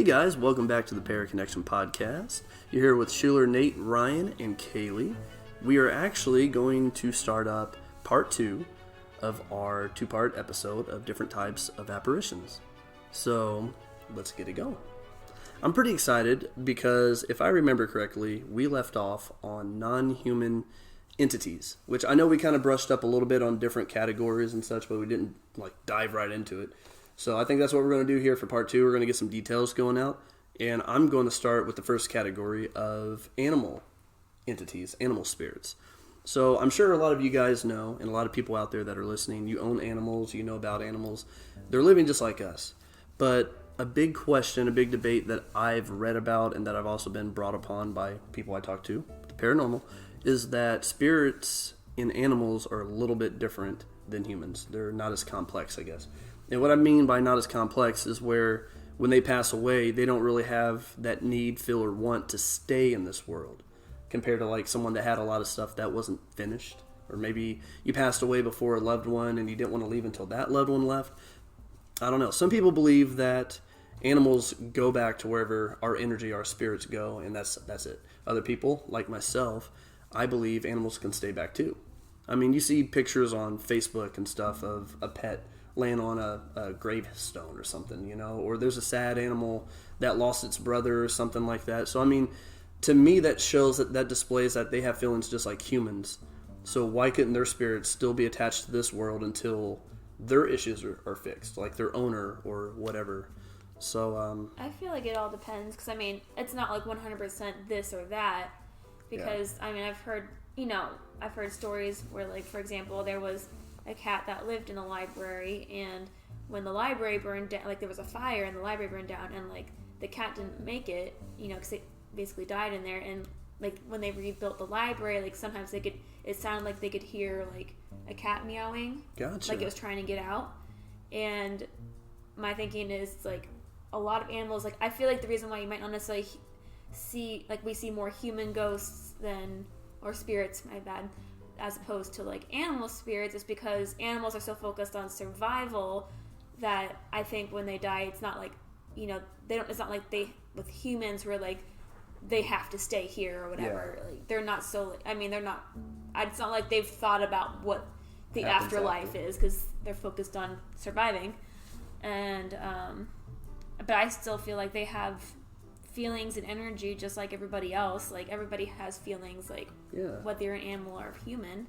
guys, welcome back to the Para Connection podcast. You're here with Schuler, Nate, Ryan, and Kaylee. We are actually going to start up part 2 of our 2-part episode of different types of apparitions. So, let's get it going. I'm pretty excited because if I remember correctly, we left off on non-human entities, which I know we kind of brushed up a little bit on different categories and such, but we didn't dive right into it. So I think that's what we're going to do here for part 2. We're going to get some details going out. And I'm going to start with the first category of animal entities, animal spirits. So I'm sure a lot of you guys know, and a lot of people out there that are listening, you own animals, you know about animals. They're living just like us. But a big question, a big debate that I've read about and that I've also been brought upon by people I talk to, the paranormal, is that spirits in animals are a little bit different than humans. They're not as complex, I guess. And what I mean by not as complex is where when they pass away, they don't really have that need, feel, or want to stay in this world compared to like someone that had a lot of stuff that wasn't finished. Or maybe you passed away before a loved one and you didn't want to leave until that loved one left. I don't know. Some people believe that animals go back to wherever our energy, our spirits go, and that's it. Other people, like myself, I believe animals can stay back too. I mean, you see pictures on Facebook and stuff of a pet laying on a gravestone or something, you know, or there's a sad animal that lost its brother or something like that. So, I mean, to me, that shows that displays that they have feelings just like humans. So why couldn't their spirits still be attached to this world until their issues are fixed, like their owner or whatever? So, I feel like it all depends, because, I mean, it's not like 100% this or that, because, yeah. I mean, I've heard stories where, like, for example, there was a cat that lived in a library, and when the library burned down, like there was a fire and the library burned down, and like the cat didn't make it, you know, because it basically died in there. And like when they rebuilt the library, like sometimes it sounded like they could hear like a cat meowing, gotcha, like it was trying to get out. And my thinking is like a lot of animals, like I feel like the reason why you might not necessarily see, like we see more human ghosts or spirits, my bad, as opposed to like animal spirits, is because animals are so focused on survival that I think when they die, it's not like, you know, it's not like with humans where like they have to stay here or whatever. Yeah. Like, they're not so, I mean, it's not like they've thought about what the afterlife is, because they're focused on surviving. And but I still feel like they have feelings and energy just like everybody else. Like everybody has feelings, like whether you're an animal or human.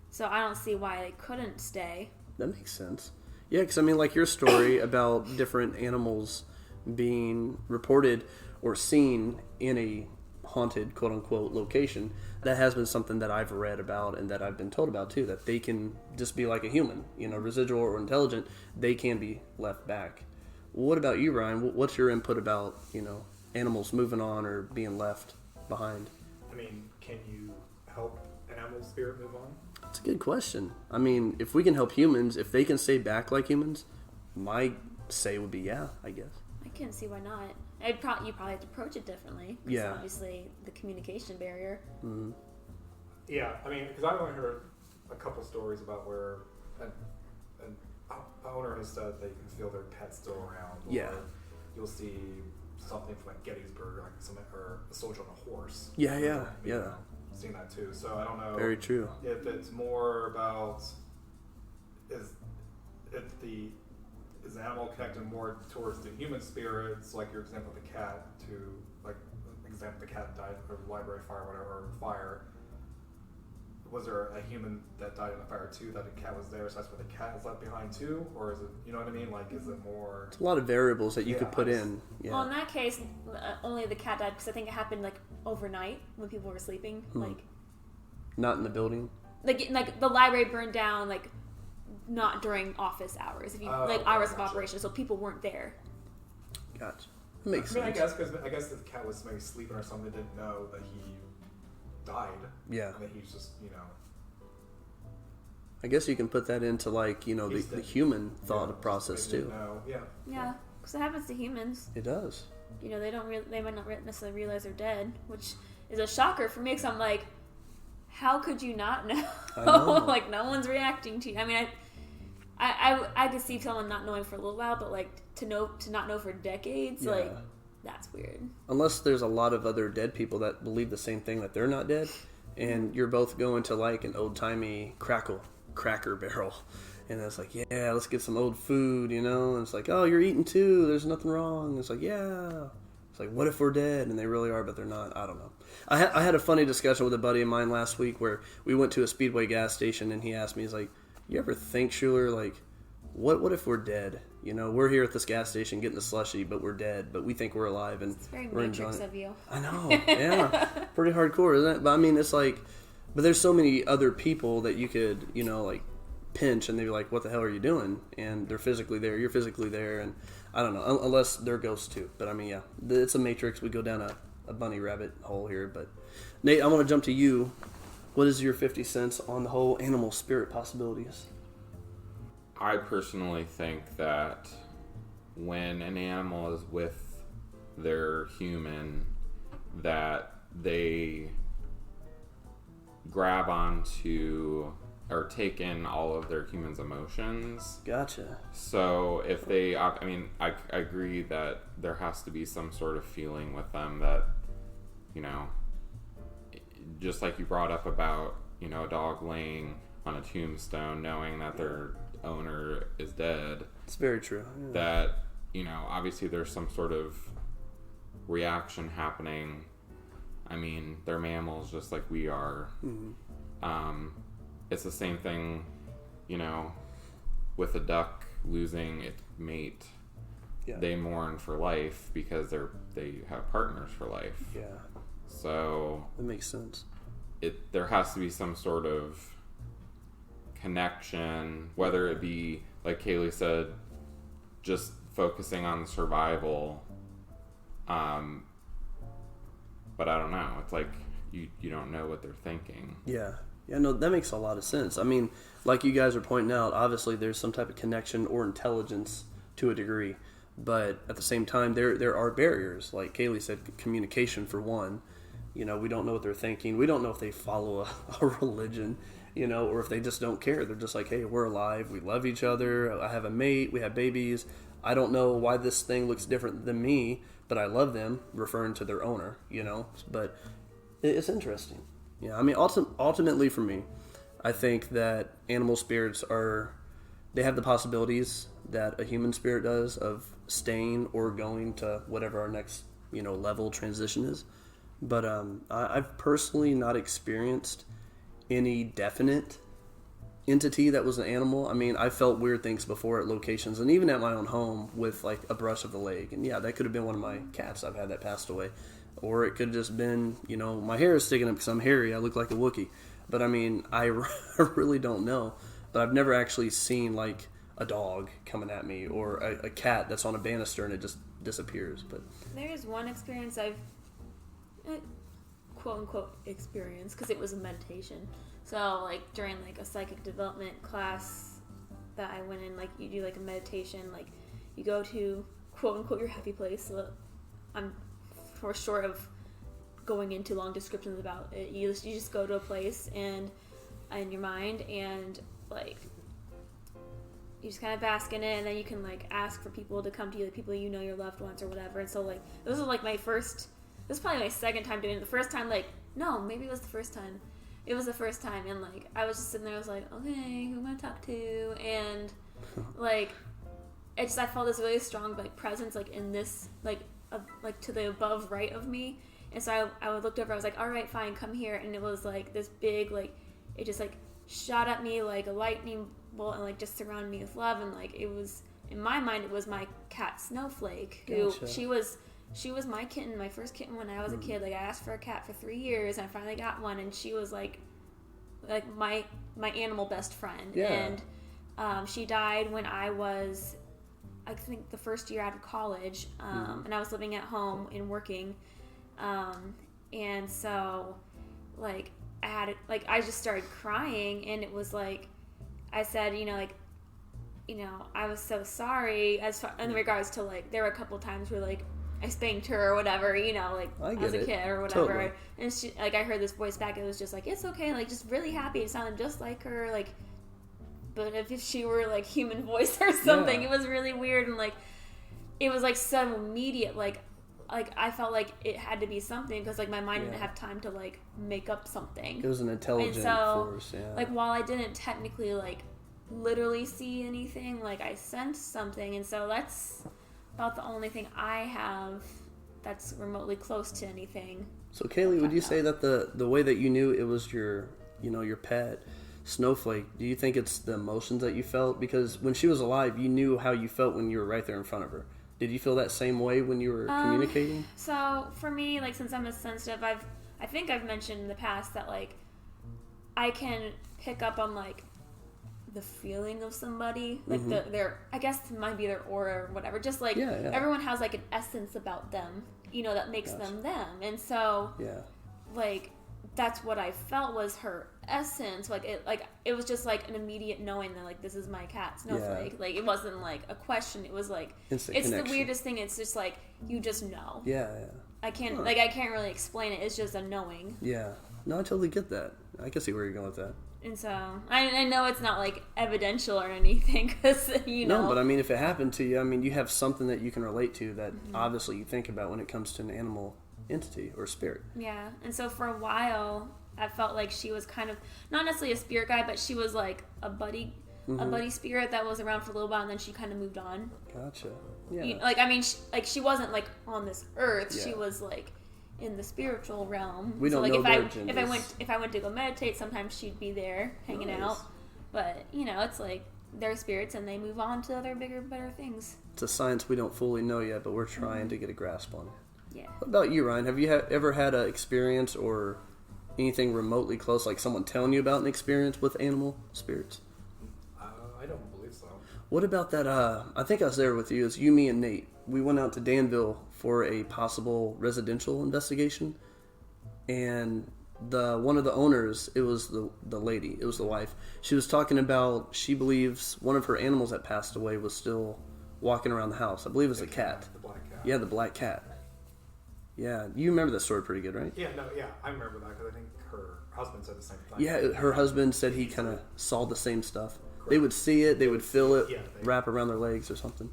So I don't see why they couldn't stay. That makes sense. Yeah, because I mean, like your story about different animals being reported or seen in a haunted, quote unquote, location, that has been something that I've read about and that I've been told about too, that they can just be like a human, you know, residual or intelligent. They can be left back. What about you, Ryan? What's your input about, you know, animals moving on or being left behind? I mean, can you help an animal spirit move on? That's a good question. I mean, if we can help humans, if they can stay back like humans, my say would be yeah, I guess. I can't see why not. You probably have to approach it differently. Yeah. Obviously, the communication barrier. Mm-hmm. Yeah, I mean, because I've only heard a couple stories about where an owner has said they can feel their pet still around. Or yeah. You'll see something from like Gettysburg, or a soldier on a horse. Yeah. Seen that too. So I don't know. Very true. If it's more about is the animal connected more towards the human spirits, like your example of the cat, to like example the cat died of a library fire, or fire. Was there a human that died in the fire too, that the cat was there, so that's where the cat is left behind too? Or is it, you know what I mean? Like, is it more... It's a lot of variables that you could put in. Yeah. Well, in that case, only the cat died, because I think it happened, like, overnight when people were sleeping. Like, not in the building? Like the library burned down, like, not during office hours. Hours of operation, so people weren't there. Gotcha. That makes sense. I guess if the cat was maybe sleeping or something, they didn't know that he died. Yeah. And then he's just, you know... I guess you can put that into, like, you know, the human thought process too. Yeah, because it happens to humans. It does. You know, they might not necessarily realize they're dead, which is a shocker for me, because I'm like, how could you not know? I know. Like, no one's reacting to you. I mean, I could see someone not knowing for a little while, but like to not know for decades, like That's weird. Unless there's a lot of other dead people that believe the same thing, that they're not dead, and you're both going to like an old-timey cracker barrel, and it's like, yeah, let's get some old food, you know, and it's like, oh, you're eating too, there's nothing wrong. It's like, yeah. It's like, what if we're dead? And they really are, but they're not. I don't know. I had a funny discussion with a buddy of mine last week where we went to a Speedway gas station, and he asked me, he's like, you ever think, Schuler, like, what if we're dead? You know, we're here at this gas station getting the slushy, but we're dead, but we think we're alive, and it's very we're Matrix enjoying it. Of you. I know, yeah. Pretty hardcore, isn't it? But I mean, it's like, but there's so many other people that you could, you know, like, pinch, and they're like, what the hell are you doing? And they're physically there, you're physically there, and I don't know, unless they're ghosts too. But I mean, yeah, it's a Matrix. We go down a bunny rabbit hole here. But Nate, I want to jump to you. What is your 50 cents on the whole animal spirit possibilities? I personally think that when an animal is with their human, that they grab onto or take in all of their human's emotions. Gotcha. So if they, I mean, I agree that there has to be some sort of feeling with them that, you know, just like you brought up about, you know, a dog laying on a tombstone knowing that their owner is dead. It's very true. Yeah. That, you know, obviously there's some sort of reaction happening. I mean, they're mammals just like we are. Mm-hmm. It's the same thing, you know, with a duck losing its mate. Yeah. They mourn for life because they have partners for life. Yeah. So that makes sense. There has to be some sort of connection, whether it be, like Kaylee said, just focusing on the survival. But I don't know. It's like you don't know what they're thinking. Yeah. Yeah, no, that makes a lot of sense. I mean, like you guys are pointing out, obviously there's some type of connection or intelligence to a degree. But at the same time, there are barriers. Like Kaylee said, communication for one. You know, we don't know what they're thinking. We don't know if they follow a religion, you know, or if they just don't care. They're just like, hey, we're alive. We love each other. I have a mate. We have babies. I don't know why this thing looks different than me, but I love them, referring to their owner, you know. But it's interesting. Yeah, I mean, ultimately for me, I think that animal spirits they have the possibilities that a human spirit does of staying or going to whatever our next, you know, level transition is. But I've personally not experienced any definite entity that was an animal. I mean, I felt weird things before at locations and even at my own home with like a brush of the leg. And yeah, that could have been one of my cats I've had that passed away. Or it could have just been, you know, my hair is sticking up because I'm hairy. I look like a Wookiee. But I mean, I really don't know. But I've never actually seen like a dog coming at me or a cat that's on a banister and it just disappears. But there is one experience I've quote unquote experience because it was a meditation. So like during like a psychic development class that I went in, like you do like a meditation, like you go to quote unquote your happy place. So I'm for short of going into long descriptions about it, you just go to a place and in your mind and like you just kind of bask in it, and then you can like ask for people to come to you, the people you know, your loved ones or whatever. And so like this was like this is probably my second time doing it. The first time, like, no, maybe it was the first time. It was the first time, and like I was just sitting there, I was like, okay, who am I gonna talk to? And like I felt this really strong like presence like in this like to the above right of me. And so I looked over, I was like, all right, fine, come here. And it was like this big, like, it just like shot at me like a lightning bolt and like just surrounded me with love. And like it was, in my mind, it was my cat Snowflake, who Gotcha. she was my kitten, my first kitten when I was a kid. Like I asked for a cat for 3 years and I finally got one, and she was like my animal best friend. Yeah. And she died when I was, I think, the first year out of college, and I was living at home and working, and so like I just started crying, and it was like I said, I was so sorry in regards to like there were a couple of times where like I spanked her or whatever, as a kid or whatever. Totally. And she, like, I heard this voice back. It was just like, it's okay, like just really happy. It sounded just like her, like. But if she were like human voice or something, It was really weird, and like it was like so immediate. Like like I felt like it had to be something because like my mind Yeah. didn't have time to like make up something. It was an intelligent And so, force. Yeah. like while I didn't technically like literally see anything, like I sensed something, and so that's about the only thing I have that's remotely close to anything. So Kaylee, would you say that the way that you knew it was your pet Snowflake, do you think it's the emotions that you felt? Because when she was alive, you knew how you felt when you were right there in front of her. Did you feel that same way when you were communicating? So for me, like since I'm a sensitive, I think I've mentioned in the past that like I can pick up on like the feeling of somebody, like their I guess it might be their aura or whatever. Just like everyone has like an essence about them, that makes them them. And so like that's what I felt was her essence. Like it was just like an immediate knowing that like this is my cat Snowflake. Like it wasn't like a question. It was like it's the weirdest thing. It's just like you just know. I can't I can't really explain it. It's just a knowing. No, I totally get that. I can see where you're going with that. And so I know it's not like evidential or anything because No, but I mean if it happened to you, I mean you have something that you can relate to that obviously you think about when it comes to an animal entity or spirit. Yeah, and so for a while I felt like she was kind of not necessarily a spirit guide, but she was like a buddy spirit that was around for a little while, and then she kind of moved on. Gotcha. Yeah. Like I mean, she wasn't like on this earth. Yeah. She was like in the spiritual realm. We don't know their genders. If I went to go meditate, sometimes she'd be there hanging out. But it's like they're spirits and they move on to other bigger, better things. It's a science we don't fully know yet, but we're trying to get a grasp on it. Yeah. What about you, Ryan? Have you ever had an experience or anything remotely close, like someone telling you about an experience with animal spirits? I don't believe so. What about that? I think I was there with you. It's you, me, and Nate. We went out to Danville for a possible residential investigation, and one of the owners, it was the lady, it was the wife. She was talking about she believes one of her animals that passed away was still walking around the house. I believe it was a cat. The black cat. Yeah, the black cat. Yeah, you remember that story pretty good, right? Yeah, I remember that because I think her husband said the same thing. Yeah, her husband said he kind of saw the same stuff. Correct. They would see it, they would feel it, wrap around their legs or something.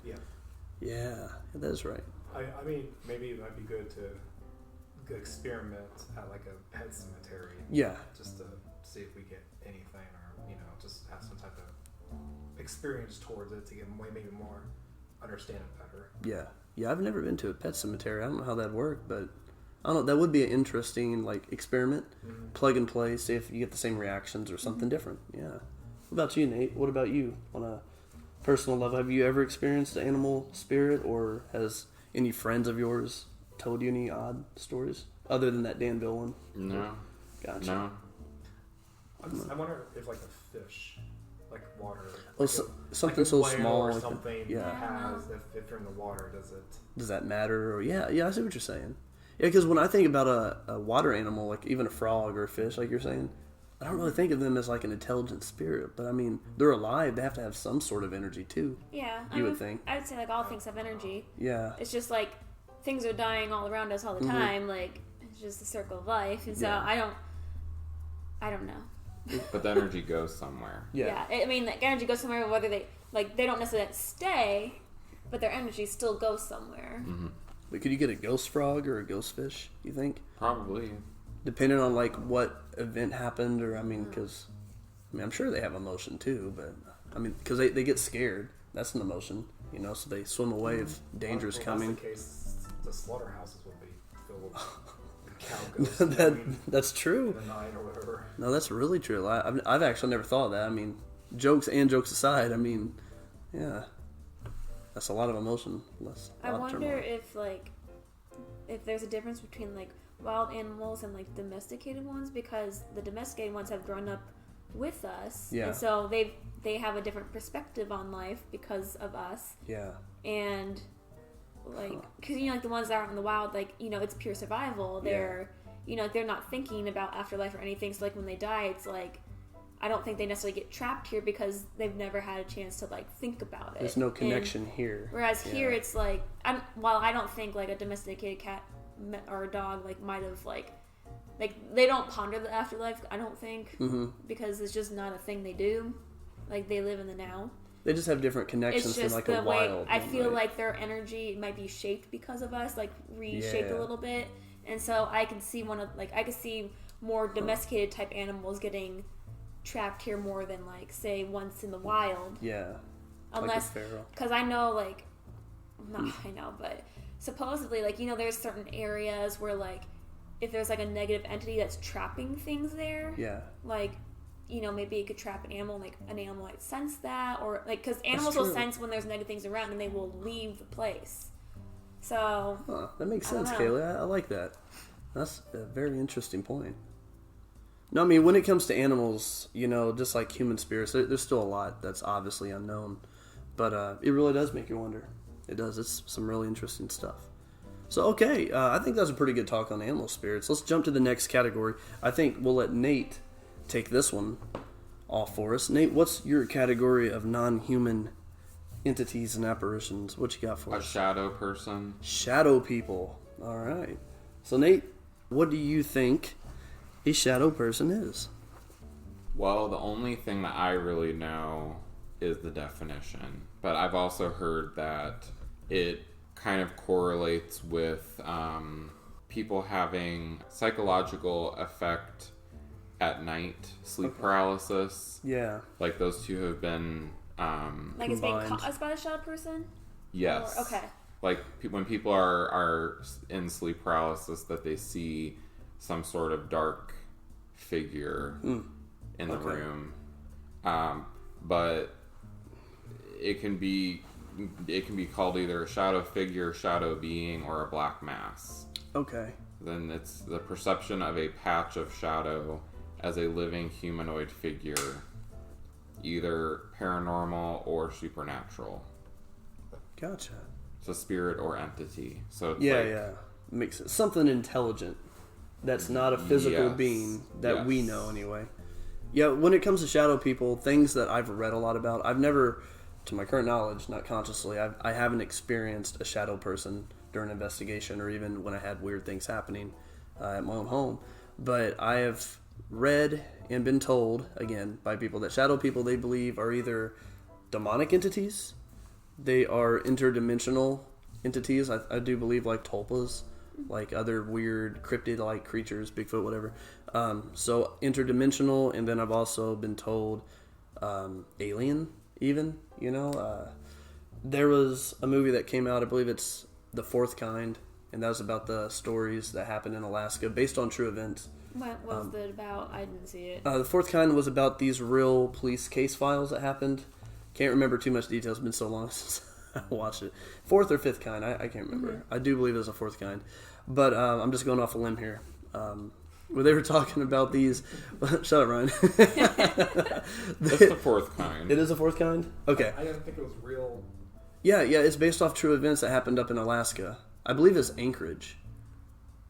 Yeah, that is right. I mean, maybe it might be good to experiment at like a pet cemetery. Yeah. Just to see if we get anything, or just have some type of experience towards it to get maybe more understand it better. Yeah, I've never been to a pet cemetery. I don't know how that'd work, but I don't know. That would be an interesting experiment. Plug and play, see if you get the same reactions or something different. Yeah. What about you, Nate? What about you on a personal level? Have you ever experienced an animal spirit, or has any friends of yours told you any odd stories other than that Danville one? No. Gotcha. No. I wonder if like a fish, like water. Something so small. Or like something has, if you're in the water, does that matter? Or yeah, I see what you're saying. Yeah, because when I think about a water animal, like even a frog or a fish, like you're saying, I don't really think of them as like an intelligent spirit. But I mean, they're alive. They have to have some sort of energy too. Yeah. You would think. I would say like all things have energy. Yeah. It's just like things are dying all around us all the time. Like it's just the circle of life. And so I don't know. But the energy goes somewhere. Yeah. I mean, like energy goes somewhere, whether they don't necessarily stay, but their energy still goes somewhere. But could you get a ghost frog or a ghost fish, you think? Probably. Depending on like what event happened, or because I'm sure they have emotion too, but I mean because they get scared. That's an emotion, so they swim away if danger's coming. That's the case, the slaughterhouses will be filled with cow ghosts. That's true. In the night or whatever. No, that's really true. I've actually never thought of that. I mean, jokes aside, I mean, yeah, that's a lot of emotion. I wonder if there's a difference between like wild animals and like domesticated ones, because the domesticated ones have grown up with us, and so they have a different perspective on life because of us. And like because like the ones that are in the wild, like it's pure survival. They're they're not thinking about afterlife or anything, so like when they die, it's like I don't think they necessarily get trapped here because they've never had a chance to like think about it. There's no connection here. Whereas here it's like while I don't think like a domesticated cat or a dog like might have like they don't ponder the afterlife, I don't think, because it's just not a thing they do. Like they live in the now. They just have different It's connections just than like the a way wild I one, feel right? like their energy might be shaped because of us, like reshaped Yeah. a little bit. And so I can see I could see more domesticated type animals getting trapped here more than like say once in the wild. Yeah. Unless, like a pharaoh. because I know I know, but supposedly there's certain areas where like if there's like a negative entity that's trapping things there, Yeah. like maybe it could trap an animal, like an animal might sense that, or like because animals will true. sense when there's negative things around and they will leave the place. So Huh, that makes I don't sense, know. Kaylee. I like that. That's a very interesting point. No, I mean, when it comes to animals, just like human spirits, there's still a lot that's obviously unknown. But it really does make you wonder. It does. It's some really interesting stuff. So, okay, I think that was a pretty good talk on animal spirits. Let's jump to the next category. I think we'll let Nate take this one off for us. Nate, what's your category of non-human entities and apparitions? What you got for A us? shadow person. Shadow people. All right. So, Nate, what do you think a shadow person is? Well, the only thing that I really know is the definition. But I've also heard that it kind of correlates with people having psychological effect at night, sleep paralysis. Yeah. Like those two have been, like it's being Combined. caused by the shadow person. yes. Or, okay. Like when people are in sleep paralysis, that they see some sort of dark figure in the Okay. room. But it can be called either a shadow figure, shadow being, or a black mass. Okay. Then it's the perception of a patch of shadow as a living humanoid figure, either paranormal or supernatural. Gotcha. It's a spirit or entity. So it's Yeah, like, yeah. Makes it something intelligent that's not a physical Yes. being that we Yes. know anyway. Yeah, when it comes to shadow people, things that I've read a lot about, I've never, to my current knowledge, not consciously, I haven't experienced a shadow person during an investigation or even when I had weird things happening at my own home. But I have read and been told, again, by people that shadow people they believe are either demonic entities, they are interdimensional entities. I do believe like tulpas, like other weird cryptid-like creatures, Bigfoot, whatever. So interdimensional, and then I've also been told alien, even. There was a movie that came out, I believe it's The Fourth Kind, and that was about the stories that happened in Alaska, based on true events. What was it about? I didn't see it. The Fourth Kind was about these real police case files that happened. Can't remember too much details. It's been so long since I watched it. Fourth or Fifth Kind, I can't remember. Mm-hmm. I do believe it was a Fourth Kind. But I'm just going off a limb here. Where they were talking about these... Shut up, Ryan. It's the fourth kind. It is a Fourth Kind? Okay. I didn't think it was real. Yeah, it's based off true events that happened up in Alaska. I believe it's Anchorage.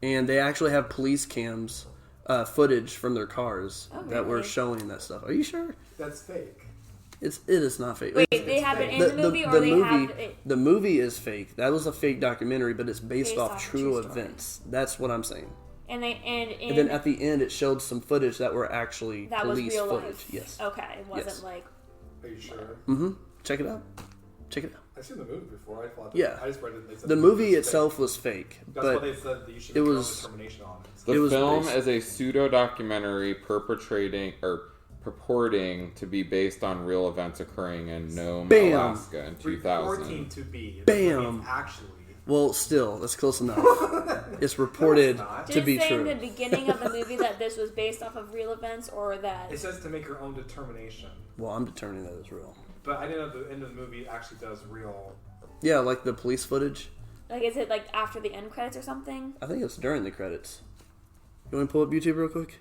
And they actually have police cams footage from their cars that were really? showing that stuff. Are you sure? That's fake. It is not fake. Wait, It's- they have it in the movie, or they have it the movie is fake. That was a fake documentary, but it's based Based off off a true true story. events. That's what I'm saying. and And then at the end, it showed some footage that were actually that was police real footage. life. Yes. Okay, it wasn't Yes. like Are you sure? Mm-hmm. Check it out. Check it out. I've seen the movie before. I thought. Yeah. I just read it. They said The movie movie was itself fake. was fake, That's what but they said. That you should it make your own was- determination on it. The It was film based- is a pseudo-documentary purporting to be based on real events occurring in Nome, Bam. Alaska in 2000. Reporting to be. Bam. Actually. well, still, that's close enough. It's reported No, it's not. to just be saying true. the beginning of the movie that this was based off of real events, or that It says to make your own determination. Well, I'm determining that it's real. But I didn't know the end of the movie actually does real. Yeah, like the police footage. like is it like after the end credits or something? I think it's during the credits. You want to pull up YouTube real quick?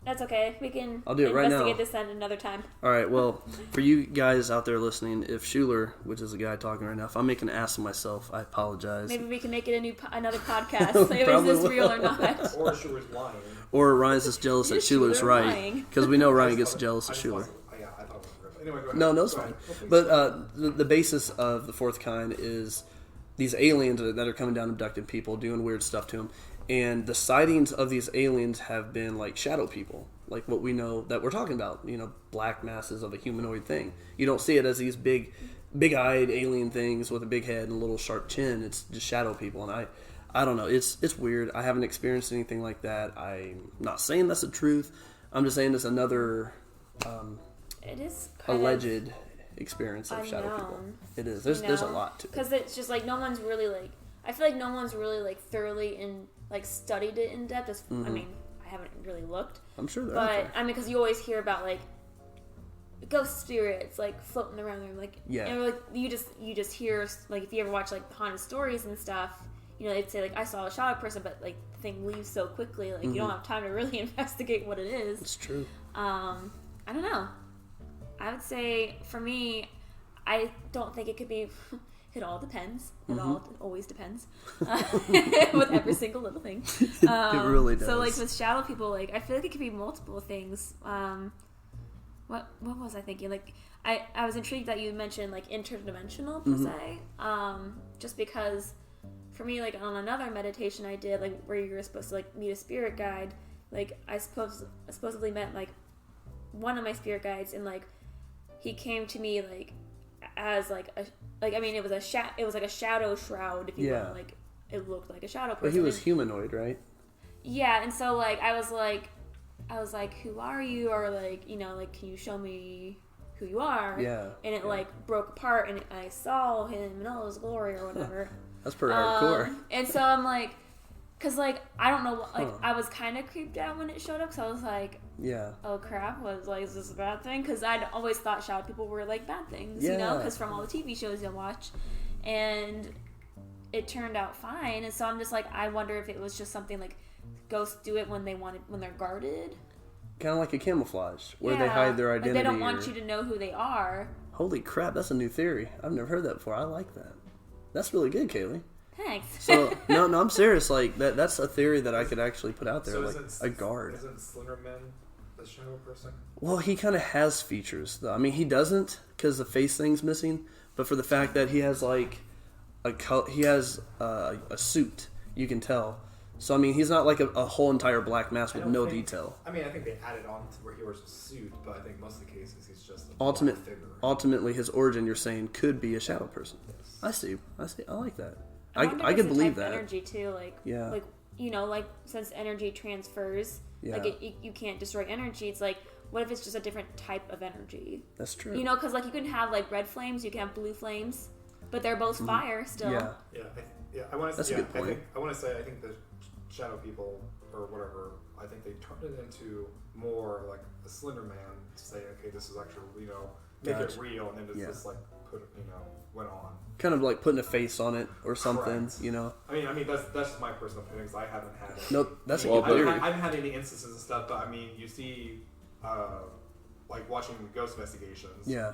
That's okay. We can I'll do it right now. investigate this at another time. All right, well, for you guys out there listening, if Schuler, which is the guy talking right now, if I'm making an ass of myself, I apologize. Maybe we can make it another podcast. Is Probably this real or will. not? Or Schuler's lying. Or Ryan's just jealous that You're Schuler's Schuler right. lying. Because we know I Ryan just gets thought- jealous I of just Schuler. thought- Yeah, I thought it was real. Anyway, go ahead. No, it's Go fine. ahead. Well, please. But the basis of the Fourth Kind is these aliens that are coming down abducting people, doing weird stuff to them. And the sightings of these aliens have been like shadow people. like what we know that we're talking about. You know, black masses of a humanoid thing. You don't see it as these big-eyed alien things with a big head and a little sharp chin. It's just shadow people, and I don't know. It's weird. I haven't experienced anything like that. I'm not saying that's the truth. I'm just saying it's another it is alleged experience of shadow people. It is. There's a lot to it. Because it's just like no one's really like. I feel like no one's really like thoroughly studied it in depth. I mean, I haven't really looked. I'm sure there but are. I mean, because you always hear about like ghost spirits like floating around there, like and like you just hear like if you ever watch like the haunted stories and stuff. You know, they'd say, like, I saw a shadow person, but, like, the thing leaves so quickly, like, you don't have time to really investigate what it is. It's true. I don't know. I would say, for me, I don't think it could be... It all depends. It always depends. With every single little thing. It really does. So, like, with shadow people, like, I feel like it could be multiple things. What was I thinking? Like, I was intrigued that you mentioned, like, interdimensional, per se. Just because... For me, like, on another meditation I did, like, where you were supposed to, like, meet a spirit guide, like, I supposedly met, like, one of my spirit guides, and, like, he came to me, like, as, like, it was like a shadow shroud, if you will, like, it looked like a shadow person. But he was humanoid, right? Yeah, and so, like, I was like, who are you? Or, like, you know, like, can you show me who you are? Yeah. And it, like, broke apart, and I saw him in all his glory, or whatever. That's pretty hardcore. And so I'm like, because, like, I don't know, like, I was kind of creeped out when it showed up, so I was like, oh crap, is this a bad thing? Because I'd always thought shadow people were, like, bad things, you know, because from all the TV shows you watch, and it turned out fine, and so I'm just like, I wonder if it was just something, like, ghosts do it when they're guarded. Kind of like a camouflage, where they hide their identity. Like, they don't want you to know who they are. Holy crap, that's a new theory. I've never heard that before. I like that. That's really good, Kaylee. Thanks. So no, I'm serious. Like that's a theory that I could actually put out there, so like a guard. Isn't Slenderman the shadow person? Well, he kind of has features, though. I mean, he doesn't because the face thing's missing. But for the fact that he has like a suit, you can tell. So I mean, he's not like a whole entire black mask with no detail. I mean, I think they added on to where he wears a suit, but I think most of the cases he's just a black figure. Ultimately, his origin, you're saying, could be a shadow person. Yes. I see. I like that. I could believe that. Energy too, like like you know, like since energy transfers, like you can't destroy energy. It's like, what if it's just a different type of energy? That's true. You know, because like you can have like red flames, you can have blue flames, but they're both fire still. I want to. That's a good point. I think the shadow people or whatever. I think they turned it into more like a Slender Man to say, okay, this is actually make it real, and then it's just like went on. Kind of like putting a face on it or something, Correct. you know. I mean that's just my personal opinion because I haven't had it. No, that's a good theory. I haven't had any instances and stuff, but I mean, you see, like watching ghost investigations. Yeah.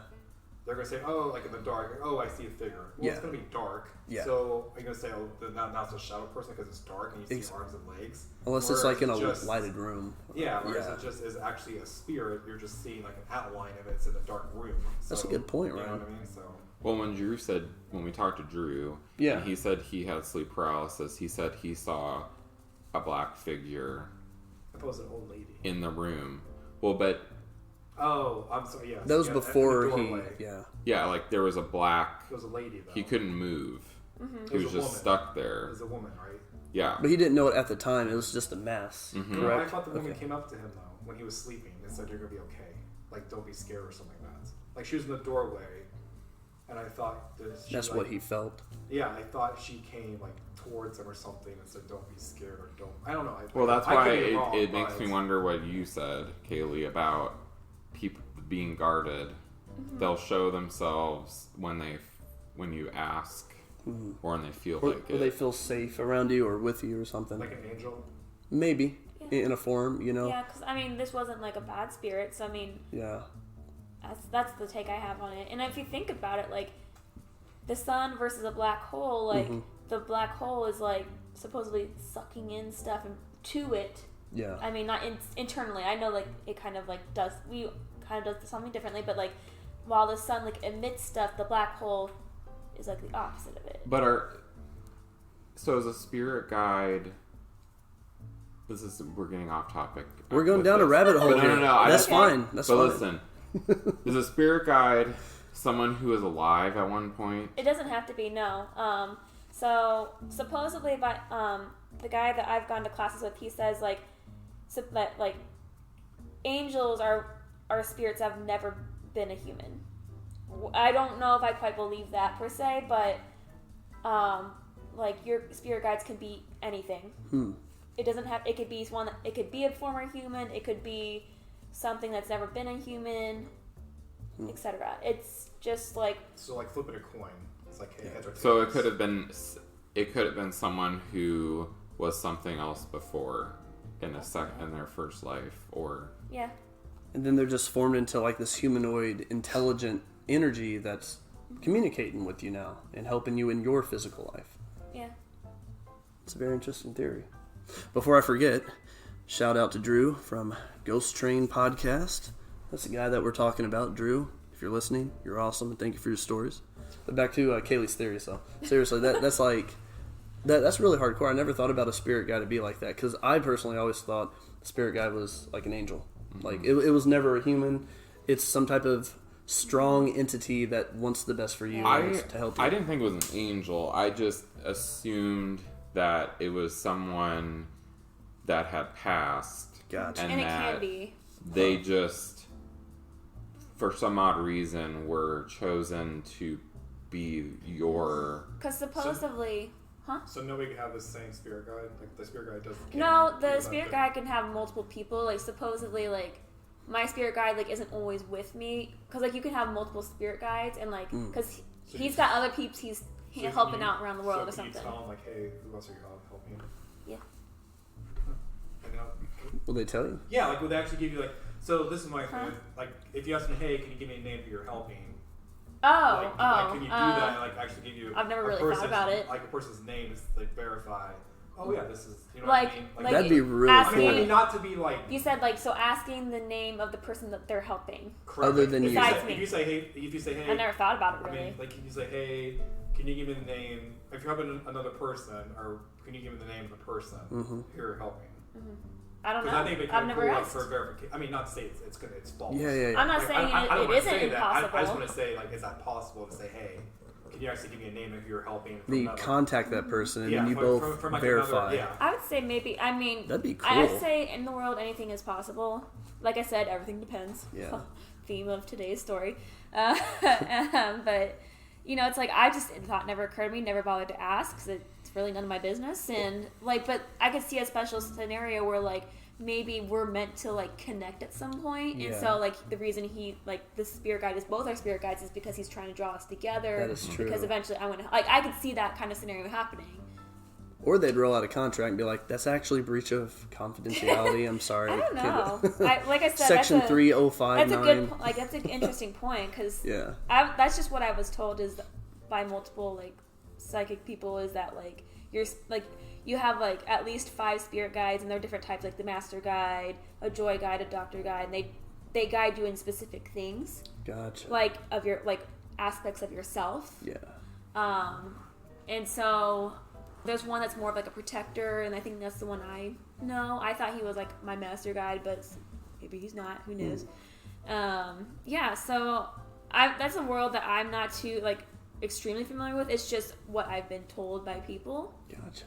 They're gonna say, oh, like in the dark, oh, I see a figure. Well, it's gonna be dark. Yeah. So are you gonna say, oh, now it's a shadow person because it's dark and you see arms and legs? Unless it's like in a lighted room. Yeah. Whereas it just is actually a spirit. You're just seeing like an outline of it. It's in a dark room. So, that's a good point, right? You know what I mean? So. Well, when we talked to Drew, and he said he had sleep paralysis, he said he saw a black figure. I thought it was an old lady in the room. Well, but. Oh, I'm sorry. Yeah, that was before he. Yeah, like there was a black. It was a lady though. He couldn't move. Mm-hmm. He was just stuck there. It was a woman, right? Yeah, but he didn't know it at the time. It was just a mass. Mm-hmm. Correct. I thought the woman came up to him though when he was sleeping and said, "You're gonna be okay. Like, don't be scared or something like that." Like she was in the doorway, and I thought that's what he felt. Yeah, I thought she came like towards him or something and said, "Don't be scared" or "Don't." I don't know. Well, that's why it makes me wonder what you said, Kaylee, about people being guarded. Mm-hmm. They'll show themselves when you ask, or when they feel like it. Or they feel safe around you or with you or something. Like an angel? Maybe. In a form, you know? Yeah, because, I mean, this wasn't like a bad spirit, so I mean... Yeah. That's the take I have on it. And if you think about it, like, the sun versus a black hole, like, the black hole is, like, supposedly sucking in stuff to it. Yeah. I mean, not internally. I know, like, it kind of, like, does something differently, but, like, while the sun, like, emits stuff, the black hole is, like, the opposite of it. But so as a spirit guide, we're getting off topic. We're going with down a this. rabbit hole But here. no. That's fine. That's but fine. listen, is a spirit guide someone who is alive at one point? It doesn't have to be, no. So supposedly by the guy that I've gone to classes with, he says that like angels are spirits that have never been a human. I don't know if I quite believe that per se, but like your spirit guides can be anything. It doesn't have. It could be one. It could be a former human. It could be something that's never been a human, etc. It's just like like flipping a coin. It's like hey, heads or tails. So it could have been someone who was something else before in their first life, or yeah. And then they're just formed into like this humanoid, intelligent energy that's communicating with you now and helping you in your physical life. Yeah. It's a very interesting theory. Before I forget, shout out to Drew from Ghost Train Podcast. That's the guy that we're talking about. Drew, if you're listening, you're awesome, and thank you for your stories. But back to Kaylee's theory, so seriously, that's like that's really hardcore. I never thought about a spirit guide to be like that, because I personally always thought the spirit guide was like an angel. Like it was never a human. It's some type of strong entity that wants the best for you and to help you. I didn't think it was an angel. I just assumed that it was someone that had passed. Gotcha. And it can be. They just, for some odd reason, were chosen to be your... Because supposedly... So nobody can have the same spirit guide? Like the spirit guide doesn't... No, the spirit guide can have multiple people. Like supposedly, like my spirit guide like isn't always with me, because like you can have multiple spirit guides, and like because he's got other peeps he's helping out around the world or something. So you tell him like, hey, who else are you helping? Yeah. Will they tell you? Yeah, like would they actually give you like? So this is my thing. Like if you ask me, hey, can you give me a name who you're helping? Like, can you do that? Like actually give you? I've never really thought about it. Like a person's name is like verify. Oh yeah, this is. You know like, what I mean? like that'd be really cool. I mean, not to be like. You said like so asking the name of the person that they're helping. Correct. Other than you. If you say hey. I never thought about it really. I mean, like, can you say, hey, can you give me the name? If you're helping another person, or can you give me the name of the person who you're helping? Mm-hmm. I don't know. I think I've never asked. For verification. I mean, not to say it's good. It's false. Yeah. I'm not saying it isn't impossible. I just want to say, like, is that possible to say, hey, can you actually give me a name if you're helping? Contact that person, and then you both from like verify. I would say maybe. I mean, that'd be cool. I'd say in the world anything is possible. Like I said, everything depends. Yeah. Theme of today's story. But you know, it's like I just thought never occurred to me. Never bothered to ask because it's really none of my business. And like, but I could see a special scenario where like maybe we're meant to like connect at some point, and so like the reason he like the spirit guide is both our spirit guides is because he's trying to draw us together. That is true. Because eventually I want to like I could see that kind of scenario happening. Or they'd roll out a contract and be like, "That's actually breach of confidentiality. I'm sorry." I don't know. Like I said, Section 3059. That's a good. Like that's an interesting point because that's just what I was told is by multiple like psychic people is that like you're like. You have like at least 5 spirit guides, and they're different types, like the master guide, a joy guide, a doctor guide, and they guide you in specific things. Gotcha. Like of your like aspects of yourself. Yeah. And so there's one that's more of like a protector, and I think that's the one I know. I thought he was like my master guide, but maybe he's not. Who knows? Yeah. So that's a world that I'm not too like extremely familiar with. It's just what I've been told by people. Gotcha.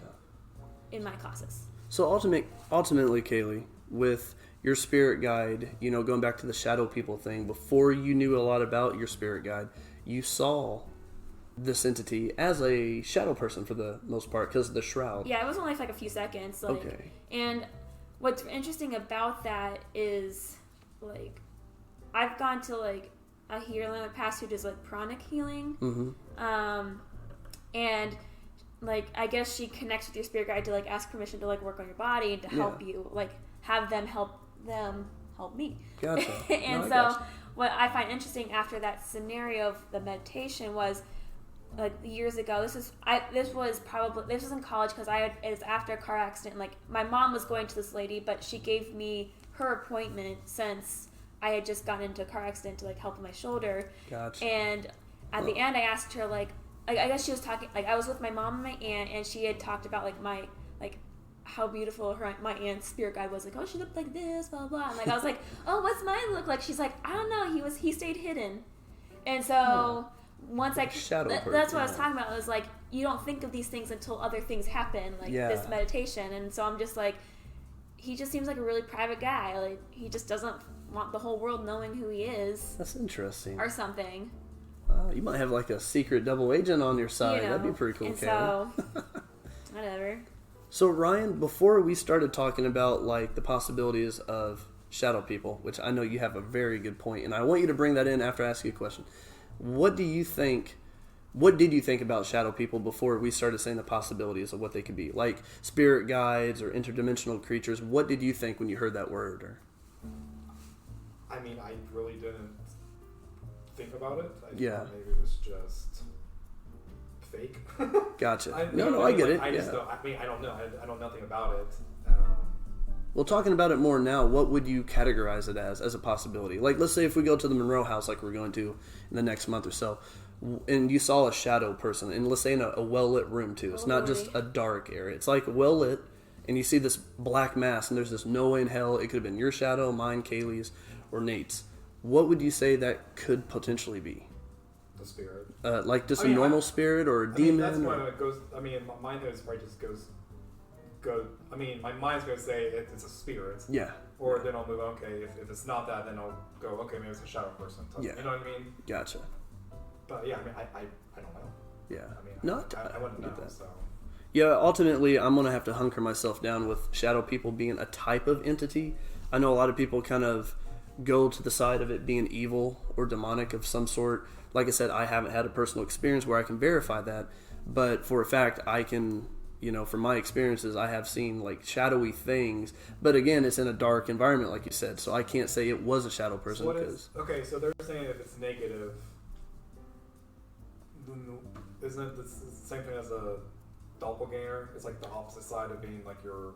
In my classes. So ultimately, Kaylee, with your spirit guide, you know, going back to the shadow people thing, before you knew a lot about your spirit guide, you saw this entity as a shadow person for the most part because of the shroud. Yeah, it was only for like a few seconds. Like, okay. And what's interesting about that is, like, I've gone to like a healer in the past who does like pranic healing. Mm-hmm. And like I guess she connects with your spirit guide to like ask permission to like work on your body and to help you, like have them help me. Gotcha. And gotcha. What I find interesting after that scenario of the meditation was like years ago. This was in college because it was after a car accident. Like my mom was going to this lady, but she gave me her appointment since I had just gotten into a car accident to like help with my shoulder. Gotcha. And at the end, I asked her like I guess she was talking, like I was with my mom and my aunt, and she had talked about like my, like how beautiful my aunt's spirit guide was. Like, oh, she looked like this, blah blah. And like I was like, oh, what's mine look like? She's like, I don't know. He stayed hidden, and so once Shadow that's what I was talking about. It was like you don't think of these things until other things happen, like this meditation. And so I'm just like, he just seems like a really private guy. Like he just doesn't want the whole world knowing who he is. That's interesting. Or something. You might have like a secret double agent on your side. That'd be pretty cool, and Kaylee. So, whatever. So Ryan, before we started talking about like the possibilities of shadow people, which I know you have a very good point, and I want you to bring that in after I ask you a question. What did you think about shadow people before we started saying the possibilities of what they could be? Like spirit guides or interdimensional creatures. What did you think when you heard that word? Or... I mean, I really didn't think about it. I thought maybe it was just fake. Gotcha. I get it. I just don't. I mean, I don't know. I know nothing about it. Well, talking about it more now, what would you categorize it as a possibility? Like, let's say if we go to the Monroe house, like we're going to in the next month or so, and you saw a shadow person, and let's say in a well-lit room too. It's not just a dark area. It's like well-lit, and you see this black mass, and there's this no way in hell it could have been your shadow, mine, Kaylee's, or Nate's. What would you say that could potentially be? The spirit. Like just a normal spirit or a demon? That's when it goes. I mean, my mind is probably just goes. I mean, my mind's going to say it's a spirit. Yeah. Or then I'll move. Okay, if it's not that, then I'll go. Okay, maybe it's a shadow person. Yeah. You know what I mean? Gotcha. But yeah, I mean, I don't know. Yeah. I mean, I wouldn't know. that. So. Yeah. Ultimately, I'm gonna have to hunker myself down with shadow people being a type of entity. I know a lot of people kind of go to the side of it being evil or demonic of some sort. Like I said, I haven't had a personal experience where I can verify that, but for a fact, I can, from my experiences, I have seen like shadowy things. But again, it's in a dark environment, like you said, so I can't say it was a shadow person. Okay, so they're saying if it's negative, isn't it the same thing as a doppelganger? It's like the opposite side of being like your...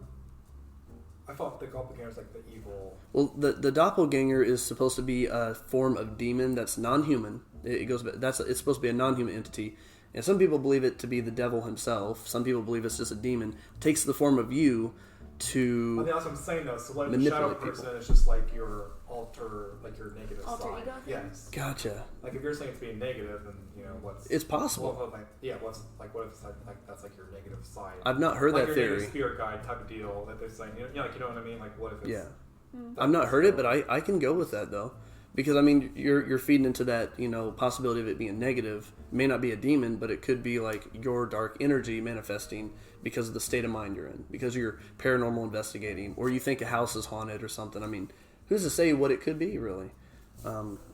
I thought the doppelganger is like the evil. Well, the doppelganger is supposed to be a form of demon that's non-human. It's supposed to be a non-human entity, and some people believe it to be the devil himself. Some people believe it's just a demon. It takes the form of you to. I mean, that's what I'm saying though. So like the manipulate shadow person people. is just like your like your negative alter side. ego thing? Yes. Gotcha. Like if you're saying it's being negative, then what's... It's possible. What if it's like that's like your negative side? I've not heard like that your theory. Negative spirit guide type of deal that they're saying. Like you know what I mean? Like what if it's... Yeah. I've not heard it, but I can go with that though, because I mean you're feeding into that possibility of it being negative. It may not be a demon, but it could be like your dark energy manifesting because of the state of mind you're in, because you're paranormal investigating, or you think a house is haunted or something. I mean, who's to say what it could be really?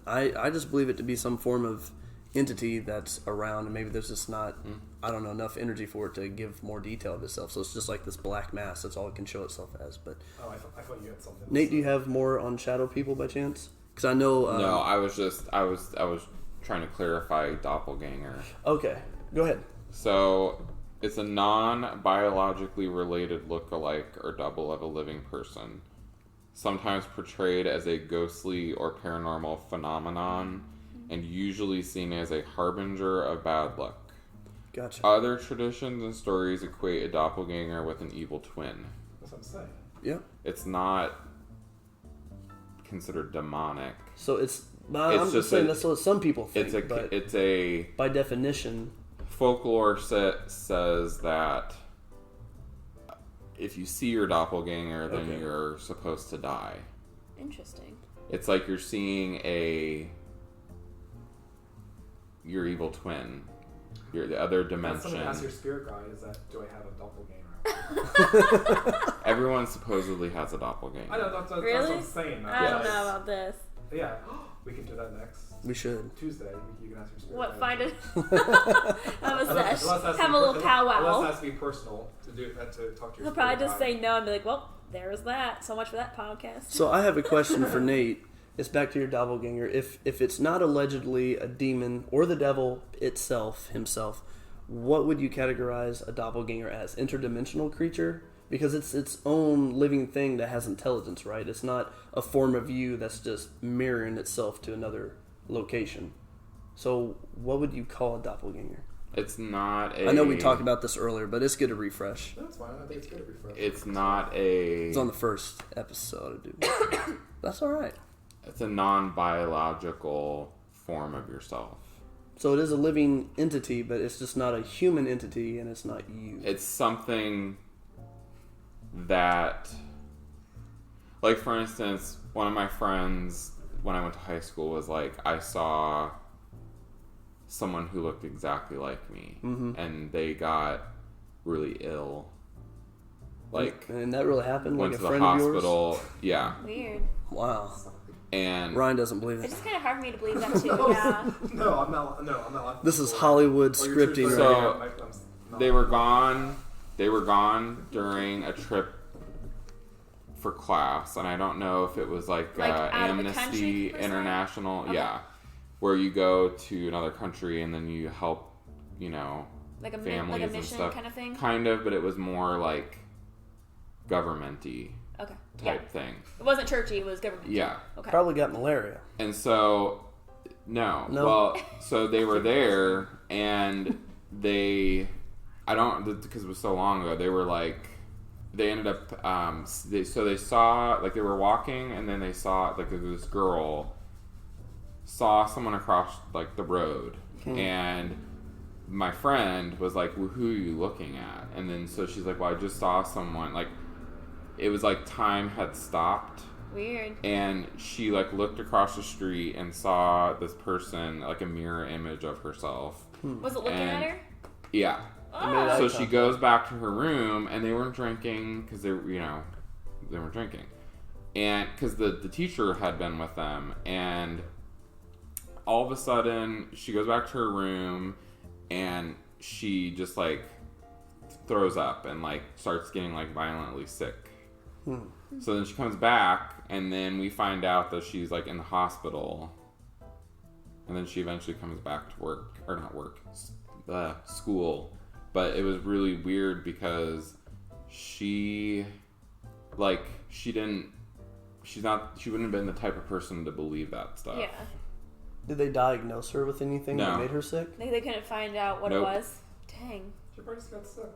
I just believe it to be some form of entity that's around, and maybe there's just not I don't know, enough energy for it to give more detail of itself. So it's just like this black mass. That's all it can show itself as. But I thought you had something. Nate, do you have more on shadow people by chance? Because I know. No, I was trying to clarify doppelganger. Okay, go ahead. So it's a non-biologically related look-alike or double of a living person, sometimes portrayed as a ghostly or paranormal phenomenon, and usually seen as a harbinger of bad luck. Gotcha. Other traditions and stories equate a doppelganger with an evil twin. That's what I'm saying. Yeah. It's not considered demonic. So I'm just saying that's what some people think. It's a by definition. Folklore says that if you see your doppelganger, then you're supposed to die. Interesting. It's like you're seeing your evil twin. You're the other dimension. Someone asks your spirit guide, do I have a doppelganger? Everyone supposedly has a doppelganger. I know, that's really? what I'm saying. I don't know about this. Yeah, we can do that next. We should. Tuesday, you can ask your spirit What, guide. find it? Have a sesh. Have a little powwow. Unless it has to be personal to talk to your He'll probably just say no and be like, well, there's that. So much for that podcast. So I have a question for Nate. It's back to your doppelganger. If it's not allegedly a demon or the devil himself, what would you categorize a doppelganger as? Interdimensional creature? Because it's its own living thing that has intelligence, right? It's not a form of you that's just mirroring itself to another location. So what would you call a doppelganger? It's not a... I know we talked about this earlier, but it's good to refresh. That's fine. I think it's good to refresh. It's not a... It's on the first episode, dude. That's all right. It's a non-biological form of yourself. So it is a living entity, but it's just not a human entity, and it's not you. It's something that... Like, for instance, one of my friends, when I went to high school, was like, I saw someone who looked exactly like me, and they got really ill. Like, and that really happened? Went like to a the friend hospital. of yours? Yeah. Weird. Wow. And Ryan doesn't believe it. It's just kind of hard for me to believe that too. Yeah. No, I'm not. This is Hollywood scripting right So, now. they were gone. They were gone during a trip for class, and I don't know if it was like out of the Amnesty country, per se? International, Okay. yeah, where you go to another country and then you help, Like a families and mission stuff. kind of thing. Kind of, but it was more like government-y Okay. type thing. It wasn't churchy. It was government. Yeah. Okay. Probably got malaria. And so, no. No? Well, so they were there, and because it was so long ago, they were like, they ended up, they saw, like, they were walking, and then they saw, like, this girl saw someone across, like, the road, and my friend was like, well, who are you looking at? And then, so she's like, well, I just saw someone, like, it was like time had stopped. Weird. And she, like, looked across the street and saw this person, like, a mirror image of herself. Was it looking at her? Yeah. Oh. So she goes back to her room, and they weren't drinking because they weren't drinking, and because the teacher had been with them, and all of a sudden she goes back to her room, and she just like throws up and like starts getting like violently sick. So then she comes back, and then we find out that she's like in the hospital, and then she eventually comes back to work, or not work, school. But it was really weird because she wouldn't have been the type of person to believe that stuff. Yeah. Did they diagnose her with anything No. that made her sick? They couldn't find out what Nope. it was. Dang. She probably just got sick.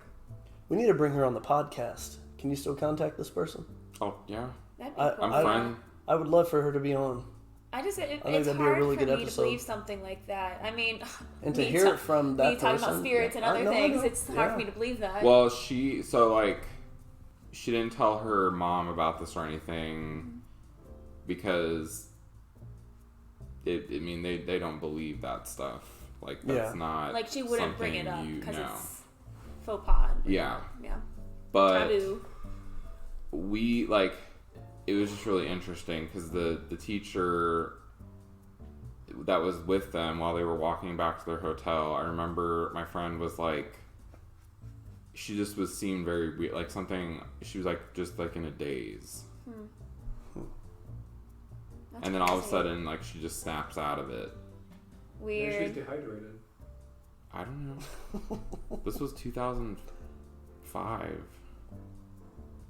We need to bring her on the podcast. Can you still contact this person? Oh, yeah. That'd be I- cool. I'm I- friend. I would love for her to be on. It's that'd hard be a really for good me episode. to believe something like that. I mean, And to me hear it from that me talking person, about spirits and I other know, I things, know. it's hard Yeah. for me to believe that. Well, she didn't tell her mom about this or anything because they don't believe that stuff. Like, that's not like she wouldn't bring it up something because no. it's faux pas. Yeah. Yeah. But Taboo. it was just really interesting because the teacher that was with them while they were walking back to their hotel, I remember my friend was like, she just seemed very weird, like something, she was like just like in a daze. That's And then all of a crazy. sudden, like, she just snaps out of it. Maybe she's Weird. dehydrated. I don't know. This was 2005.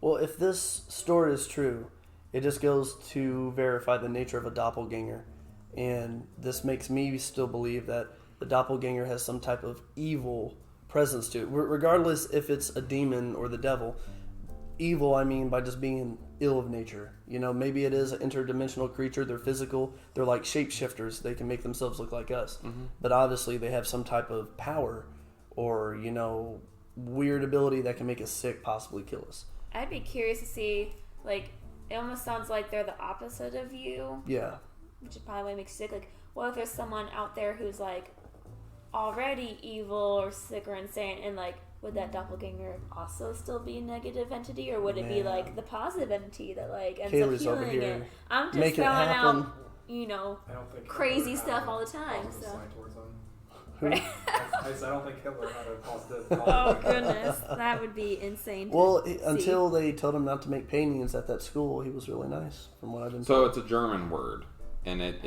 Well, if this story is true, it just goes to verify the nature of a doppelganger. And this makes me still believe that the doppelganger has some type of evil presence to it. Regardless if it's a demon or the devil. Evil, I mean, by just being ill of nature. You know, maybe it is an interdimensional creature. They're physical. They're like shapeshifters. They can make themselves look like us. But obviously they have some type of power or, weird ability that can make us sick, possibly kill us. I'd be curious to see, like, it almost sounds like they're the opposite of you, Yeah. which is probably what makes you sick. Like, what if there's someone out there who's, like, already evil or sick or insane, and, like, would that doppelganger also still be a negative entity, or would it be, Man. like, the positive entity that, like, ends Kaylee's up over healing here it? I'm just making it throwing happen. out, I don't think crazy Hitler had stuff a all the time, positive so. sign towards him. Right? I don't think Hitler had a positive. Oh, goodness. That would be insane to Well, see. until they told him not to make paintings at that school, he was really nice, from what I've been So told. it's a German word, and it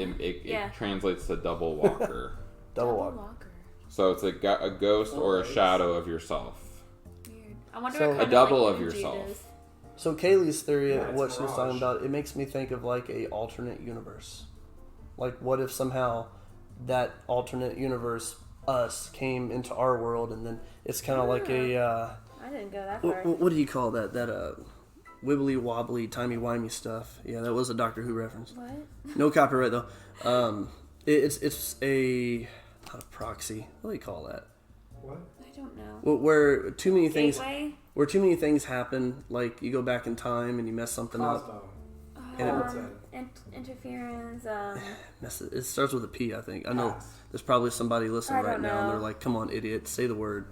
Yeah. translates to double walker. Double walk. Walker. So it's a ghost or a Nice. shadow of yourself. Weird. I wonder So- what kind A double like, of energy it yourself. is. So Kaylee's theory, Yeah, it's what she was talking Mirage. about, it makes me think of like a alternate universe. Like, what if somehow that alternate universe us came into our world, and then it's kind of like a I didn't go that far. what do you call that? That wibbly wobbly timey wimey stuff. Yeah, that was a Doctor Who reference. What? No copyright though. It's a not a proxy. What do you call that? What? I don't know. Where too many things Gateway? where too many things happen, like you go back in time and you mess something up. Cosmo. Interference. It starts with a P, I think. I know Pass. there's probably somebody listening I right don't now, and know. they're like, "Come on, idiot, say the word."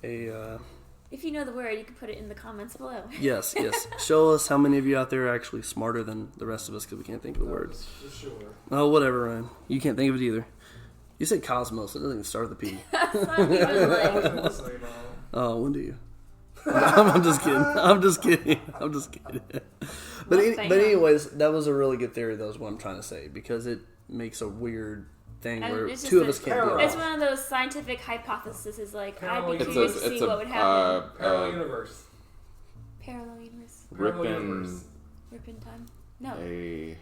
If you know the word, you can put it in the comments below. Yes. Show us how many of you out there are actually smarter than the rest of us because we can't think of the word. Sure. Oh, whatever, Ryan. You can't think of it either. You said cosmos. It doesn't even start with a P. That's not even like. I wasn't listening, Oh, when do you? I'm just kidding. But anyways, that was a really good theory. That was what I'm trying to say because it makes a weird thing where It's just two of us can't do parallel. it. It's one of those scientific hypotheses. Is like Parallel I'd be universe. curious to see what would happen. Parallel universe. Parallel universe. Parallel Rippin' universe. Rip in time. No. a what's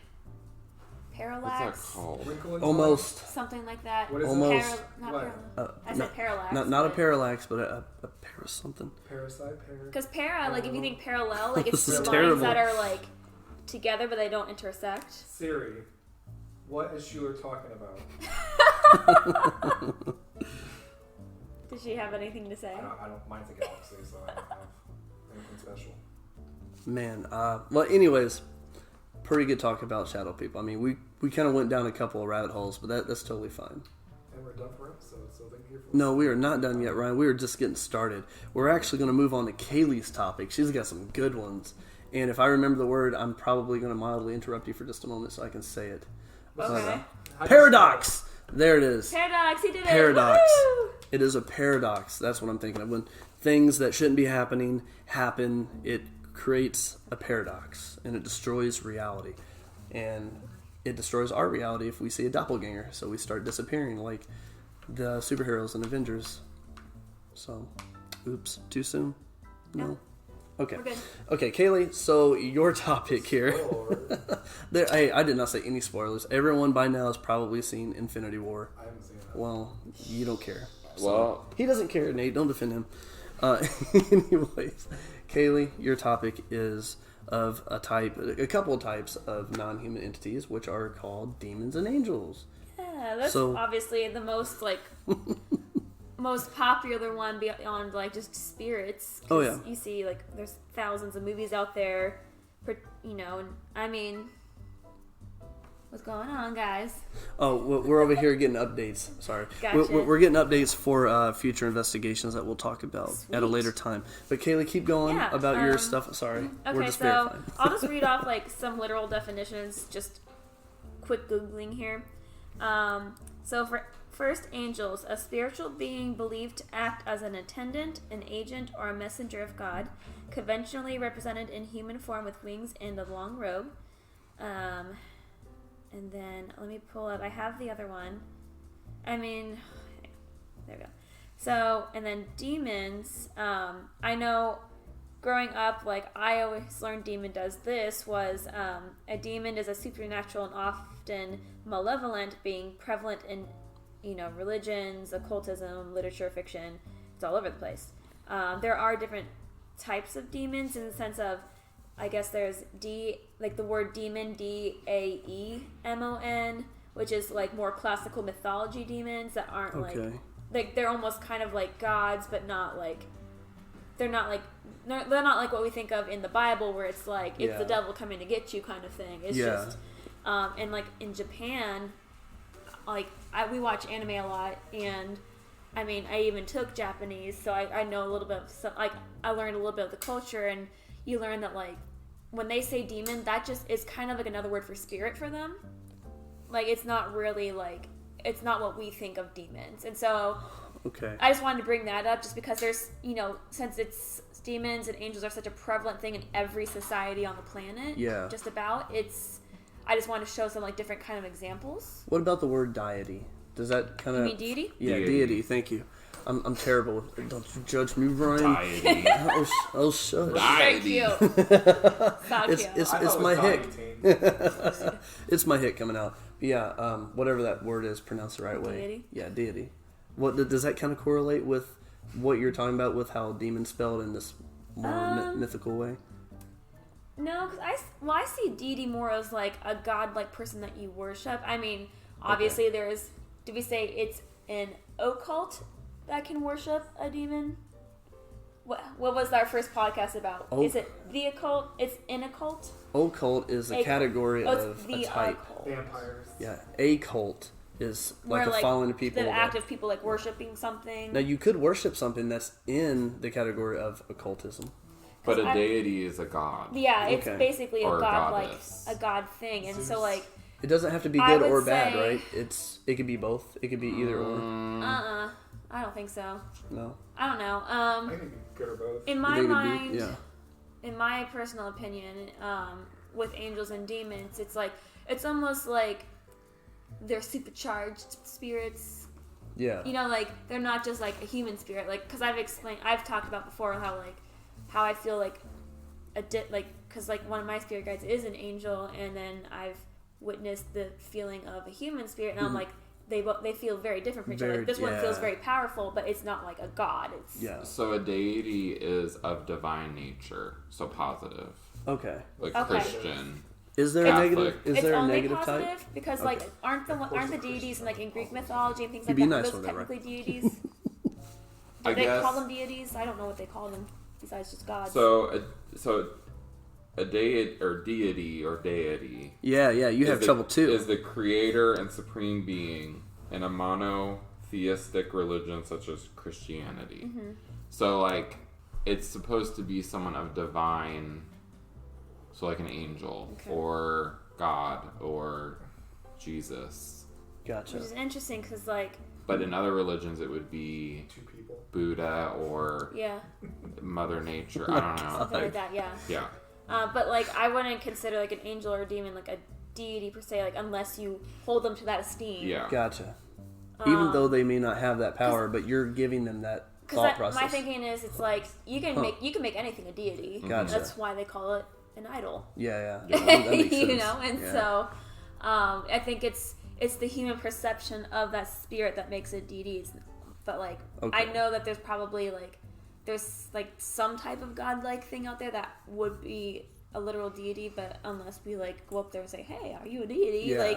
Parallax. that called? Wrinkle in Almost. Something like that. What is Almost. Not What? parallax. I said parallax. Not a parallax, but a paras something. Parasite. Because like if you think parallel, like it's This is two terrible. lines that are like together but they don't intersect. Siri. What is Schuler talking about? Does she have anything to say? I don't. Mine's a galaxy, so I don't have anything special. Man, well, anyways, pretty good talk about shadow people. I mean, we kind of went down a couple of rabbit holes, but that's totally fine. And we're done for episodes, so thank you for No, we are not done yet, Ryan. We are just getting started. We're actually going to move on to Kaylee's topic. She's got some good ones. And if I remember the word, I'm probably going to mildly interrupt you for just a moment so I can say it. Okay. Paradox! There it is. Paradox, he did Paradox. it. Woo! It is a paradox. That's what I'm thinking of. When things that shouldn't be happening happen, it creates a paradox and it destroys reality. And it destroys our reality if we see a doppelganger. So we start disappearing like the superheroes and Avengers. So, oops, too soon? No? Okay. We're good. Okay, Kaylee, so your topic here. Hey, I did not say any spoilers. Everyone by now has probably seen Infinity War. I haven't seen that. Well, you don't care. Well, He doesn't care, Nate. Don't defend him. Anyways, Kaylee, your topic is of a couple of types of non-human entities, which are called demons and angels. Yeah, that's So- obviously the most like most popular one beyond like just spirits. 'Cause Oh, yeah. You see like there's thousands of movies out there, and I mean, what's going on, guys? Oh, we're over here getting updates. Sorry. Gotcha. We're getting updates for future investigations that we'll talk about at a Sweet. later time. But Kaylee, keep going Yeah, about your stuff. Sorry. We're Okay, just so verifying. I'll just read off like some literal definitions, just quick googling here. So for first, angels, a spiritual being believed to act as an attendant, an agent, or a messenger of God, conventionally represented in human form with wings and a long robe. And then let me pull up. I have the other one. There we go. So, and then demons. I know growing up, like I always learned demon does this was a demon is a supernatural and often malevolent being prevalent in religions, occultism, literature, fiction. It's all over the place. There are different types of demons in the sense of, I guess there's like the word demon, Daemon, which is like more classical mythology demons that aren't Okay. like they're almost kind of like gods, but not like they're not like what we think of in the Bible, where it's like it's the Yeah. devil coming to get you kind of thing. It's Yeah. just and like in Japan, like we watch anime a lot, and I mean I even took Japanese, so I know a little bit of I learned a little bit of the culture, and you learn that like when they say demon, that just is kind of like another word for spirit for them. Like it's not really like it's not what we think of demons, and so Okay. I just wanted to bring that up just because there's, since it's demons and angels are such a prevalent thing in every society on the planet. Yeah. Just about. I just want to show some like different kind of examples. What about the word deity? Does that kind of... You mean deity? Yeah, Deity. deity. Thank you. I'm terrible with it. Don't you judge me, Brian. Deity. Oh, shush. Very Deity. cute. So It's cute. it's I thought it my was hick. dieting. It's my hick coming out. Yeah, whatever that word is, pronounced the right way. Deity? Yeah, deity. What does that kind of correlate with what you're talking about with how demon spelled in this more mythical way? No, because I see deity more as like a godlike person that you worship. I mean, obviously there's. Did we say it's an occult that can worship a demon? What was our first podcast about? Is it the occult? It's an occult. Occult is a category of the a type. occult. Vampires. Yeah, a cult is like Where, a following of people. The act of people like worshiping something. Now you could worship something that's in the category of occultism. But a deity is a god. Yeah, it's basically Or a a god goddess. like a god thing, and so like It doesn't have to be I good would or bad, say- right? It could be both. It could be either or. I don't think so. No. I don't know. I think it'd be good or both. In my They would be- mind, yeah. in my personal opinion, with angels and demons, it's like it's almost like they're supercharged spirits. Yeah. You know, like they're not just like a human spirit. Like, because I've talked about before how I feel like because like one of my spirit guides is an angel, and then I've witnessed the feeling of a human spirit, and I'm like. They feel very different from each other. Like, this one feels very powerful, but it's not like a god. It's So a deity is of divine nature, so positive, Okay. like Okay. Christian. Is there Catholic. a negative? Is it's there a only negative positive type? because like aren't the deities in Greek mythology and things You'd like be that? nice Those with that, technically right? deities. I They guess. call them deities. I don't know what they call them besides just gods. So a deity or deity. Yeah. You have trouble too. Is the creator and supreme being in a monotheistic religion such as Christianity. Mm-hmm. So like it's supposed to be someone of divine, so like an angel or God or Jesus. Gotcha. Which is interesting because like But in other religions it would be Two people. Buddha or yeah, Mother Nature. I don't know. something like that. Yeah. Yeah. But like I wouldn't consider like an angel or a demon like a deity per se, like unless you hold them to that esteem. Yeah. Gotcha. Even though they may not have that power, but you're giving them that thought process. My thinking is, it's like you can make anything a deity. Gotcha. That's why they call it an idol. Yeah. That makes sense. You know, and Yeah. so I think it's the human perception of that spirit that makes it deity. But like I know that there's probably there's some type of godlike thing out there that would be a literal deity, but unless we go up there and say, "Hey, are you a deity?" Yeah.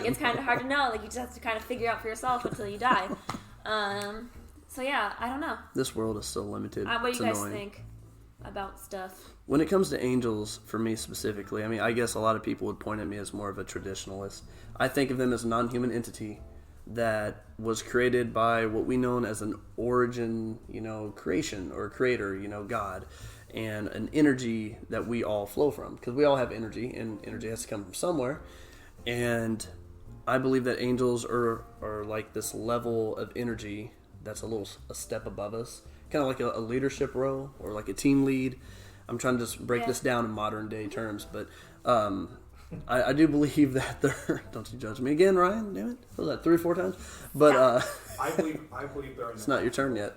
It's kind of hard to know. You just have to kind of figure out for yourself until you die. So yeah, I don't know. This world is still limited. What do It's you guys annoying. think about stuff? When it comes to angels, for me specifically, I mean, I guess a lot of people would point at me as more of a traditionalist. I think of them as a non-human entity that was created by what we know as an origin, creation or creator, God, and an energy that we all flow from, because we all have energy, and energy has to come from somewhere. And I believe that angels are like this level of energy that's a step above us, kind of like a leadership role or like a team lead. I'm trying to just break this down in modern day terms, but I do believe that they're. Don't you judge me again, Ryan? Damn it! What was that 3 or 4 times? But I believe they're in it's not your turn yet.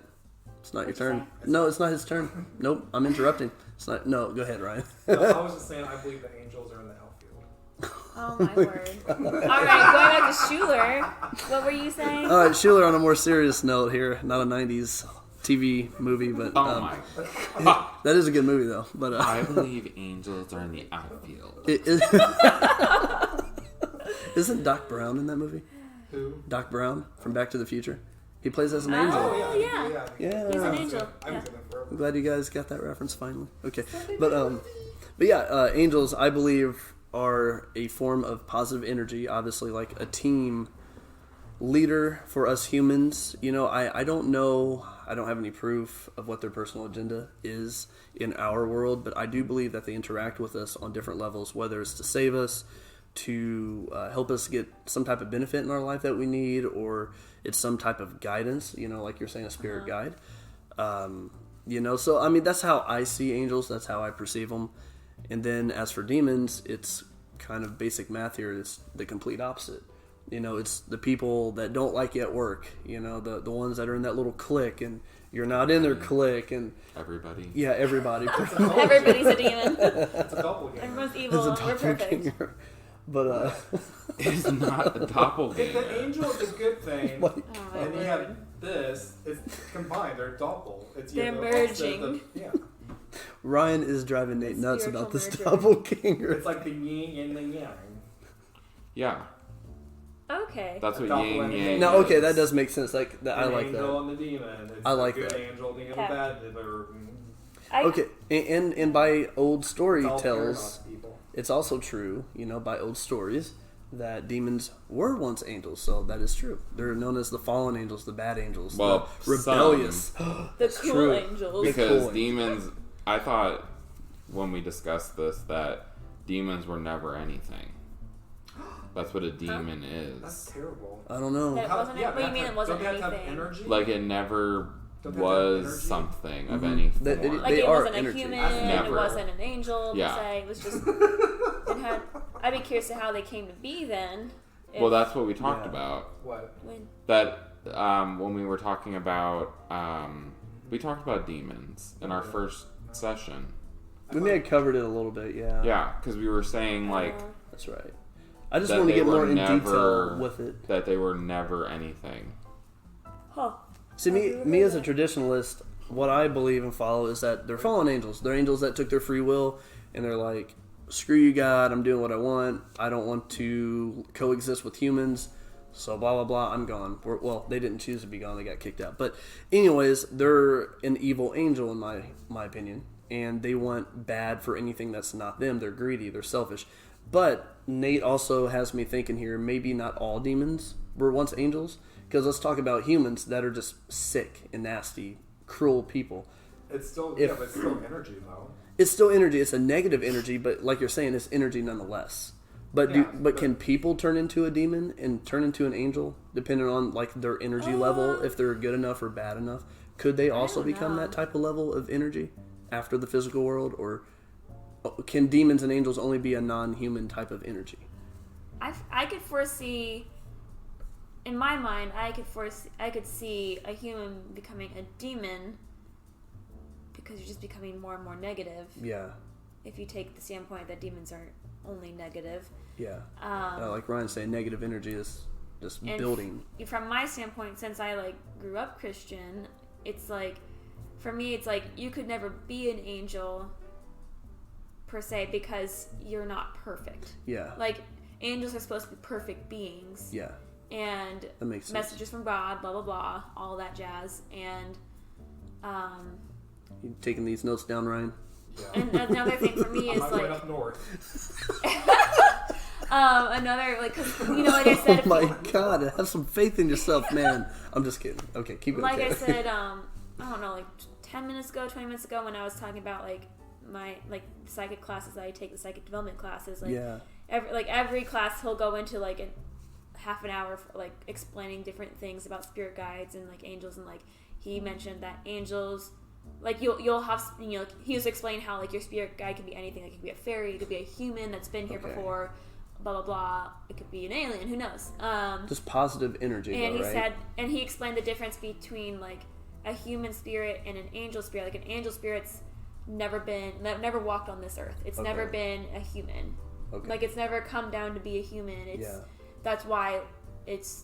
It's not your What'd you turn. No, it's not his turn. Nope, I'm interrupting. It's not. No, go ahead, Ryan. No, I was just saying I believe the angels are in the outfield. Oh my word! All right, going back to Schuler. What were you saying? All right, Schuler. On a more serious note here, not a '90s TV movie, but Oh my. that is a good movie though. But I believe angels are in the outfield. Isn't Doc Brown in that movie? Who? Doc Brown from Back to the Future. He plays as an Oh, angel. yeah. Yeah. He's an I was angel. in Yeah. it forever. I'm glad you guys got that reference finally. Okay, but yeah, angels I believe are a form of positive energy. Obviously, like a team leader for us humans. I don't know. I don't have any proof of what their personal agenda is in our world, but I do believe that they interact with us on different levels, whether it's to save us, to help us get some type of benefit in our life that we need, or it's some type of guidance, like you're saying, a spirit guide. So I mean, that's how I see angels. That's how I perceive them. And then as for demons, it's kind of basic math here. It's the complete opposite. It's the people that don't like you at work. The ones that are in that little clique, and you're not in their clique, and Everybody. yeah, everybody. Everybody's a demon. It's a doppelganger. Everyone's evil. We're perfect. But It's not a If doppelganger. the angel is a good thing, like, Oh, my and you word. have this, it's combined. They're doppel. It's They're the opposite merging. yeah, Ryan is driving Nate The nuts spiritual about this merger. doppelganger. it's like the yin and the yang. Yeah, Okay. that's what Doppel yin and yang. No, okay, is. that does make sense. Like that, I An like angel that. and the demon. It's I like the good that. angel, the Okay. bad. They're Okay, and by old story it's all tells, paradox people. it's also true, by old stories, that demons were once angels. So that is true. They're known as the fallen angels, the bad angels, Well, the rebellious. The cool true. angels. Because cool. demons, I thought when we discussed this that demons were never anything. That's what a demon That's is. terrible. I don't know. That- wasn't it? What do you mean it wasn't don't they have to anything? have energy? Like it never Don't they have was energy? something of Mhm. any They- form. Like They it are wasn't energy. a human, Never. it wasn't an angel Yeah. per se. It was just. I'd be curious to how they came to be then. If- Well, that's what we talked Yeah. about. What? when, That when we were talking about, we talked about demons in our first session. We may have covered it a little bit, yeah. Yeah, because we were saying like That's right. I just That want to they get more were in never- detail with it. that they were never anything. huh? See, me as a traditionalist, what I believe and follow is that they're fallen angels. They're angels that took their free will, and they're like, screw you, God, I'm doing what I want. I don't want to coexist with humans, so blah, blah, blah, I'm gone. Well, they didn't choose to be gone. They got kicked out. But anyways, they're an evil angel in my opinion, and they want bad for anything that's not them. They're greedy. They're selfish. But Nate also has me thinking here, maybe not all demons were once angels, because let's talk about humans that are just sick and nasty, cruel people. It's still If- but it's still energy though. It's still energy. It's a negative energy, but like you're saying, it's energy nonetheless. But Yeah, but can people turn into a demon and turn into an angel, depending on like their energy level, if they're good enough or bad enough? Could they also don't become know. that type of level of energy after the physical world, or can demons and angels only be a non-human type of energy? I could foresee, in my mind, I could see a human becoming a demon because you're just becoming more and more negative. Yeah, If you take the standpoint that demons are only negative, yeah. um, Like Ryan's saying, negative energy is just and building. From my standpoint, since I grew up Christian, it's like, for me, it's like you could never be an angel per se because you're not perfect. Yeah, Like angels are supposed to be perfect beings. yeah. And That makes sense. messages from God, blah blah blah, all that jazz, and You taking these notes down, Ryan? Yeah. and another thing for me I'm is not going like up north. another cause like I said, Oh my God! Have some faith in yourself, man. I'm just kidding. Okay, keep going. like I Kayla. said, I don't know, 10 minutes ago, 20 minutes ago, when I was talking about my psychic classes that I take, the psychic development classes, yeah, every class he'll go into a half an hour for, explaining different things about spirit guides and angels, and he mentioned that angels, you'll have, he was explaining how your spirit guide can be anything. It could be a fairy, it could be a human that's been here Okay. before, blah blah blah. It could be an alien, who knows. just positive energy. And though, he right? said, and he explained the difference between a human spirit and an angel spirit. An angel spirit's never walked on this earth. It's never Okay. been a human. Okay. It's never come down to be a human. It's Yeah. that's why its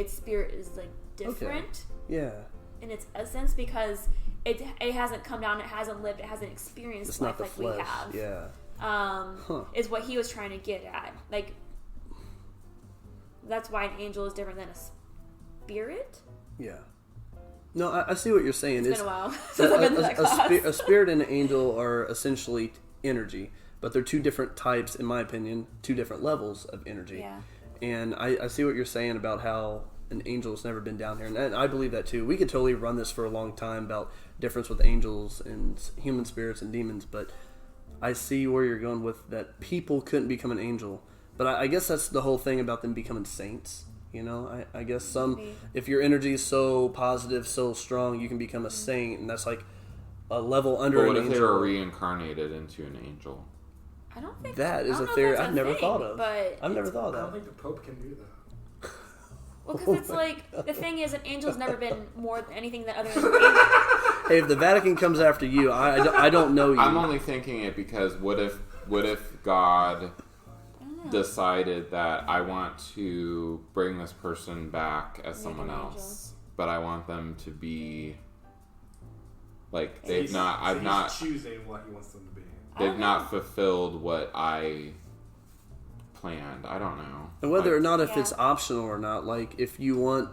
spirit is different Yeah, in its essence, because it hasn't come down, it hasn't lived, it hasn't experienced it's life not the like flesh. we have. Yeah. Is what he was trying to get at. That's why an angel is different than a spirit. Yeah. No, I see what you're saying. It's been a while since I've been to that class. A spirit and an angel are essentially energy, but they're two different types, in my opinion, two different levels of energy. Yeah. And I see what you're saying about how an angel's never been down here, and I believe that too. We could totally run this for a long time about difference with angels and human spirits and demons, but I see where you're going with that. People couldn't become an angel, but I guess that's the whole thing about them becoming saints. I guess if your energy is so positive, so strong, you can become a saint, and that's a level under But what an if angel. they were reincarnated into an angel? I don't think That is I don't a know if theory that's I've a never thing, thought of. But I've never thought I don't of that. think the Pope can do that. well, because it's the thing is, an angel's never been more than anything that other than an angel. Hey, if the Vatican comes after you, I don't know you. I'm only thinking it because what if God decided that I want to bring this person back as Make someone an else, but I want them to be like He's choosing what he wants them to be. they've not fulfilled what I planned. I don't know. And whether Like, or not if it's optional or not, like if you want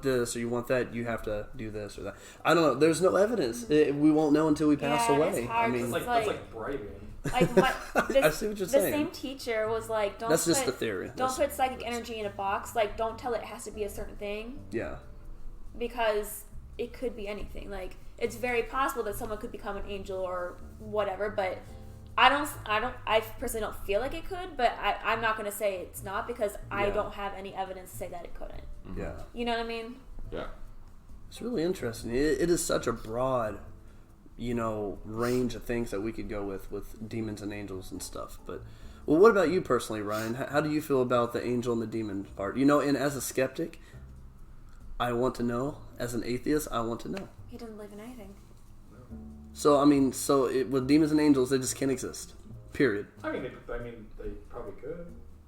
this or you want that, you have to do this or that. I don't know. There's no evidence. We won't know until we pass away. It's hard, I mean, That's like bribing. Like I see what you're saying. The same teacher was like, "Don't." That's just the theory. Don't put psychic energy in a box. Like, don't tell it has to be a certain thing. Yeah. Because it could be anything. Like, it's very possible that someone could become an angel or whatever. But I personally don't feel like it could. But I'm not going to say it's not because I don't have any evidence to say that it couldn't. Mm-hmm. Yeah. You know what I mean? Yeah. It's really interesting. It is such a broad, range of things that we could go with demons and angels and stuff. But, well, what about you personally, Ryan? How do you feel about the angel and the demon part? And as a skeptic, I want to know. As an atheist, I want to know. He doesn't believe in anything. So, with demons and angels, they just can't exist. Period. I mean, they probably could.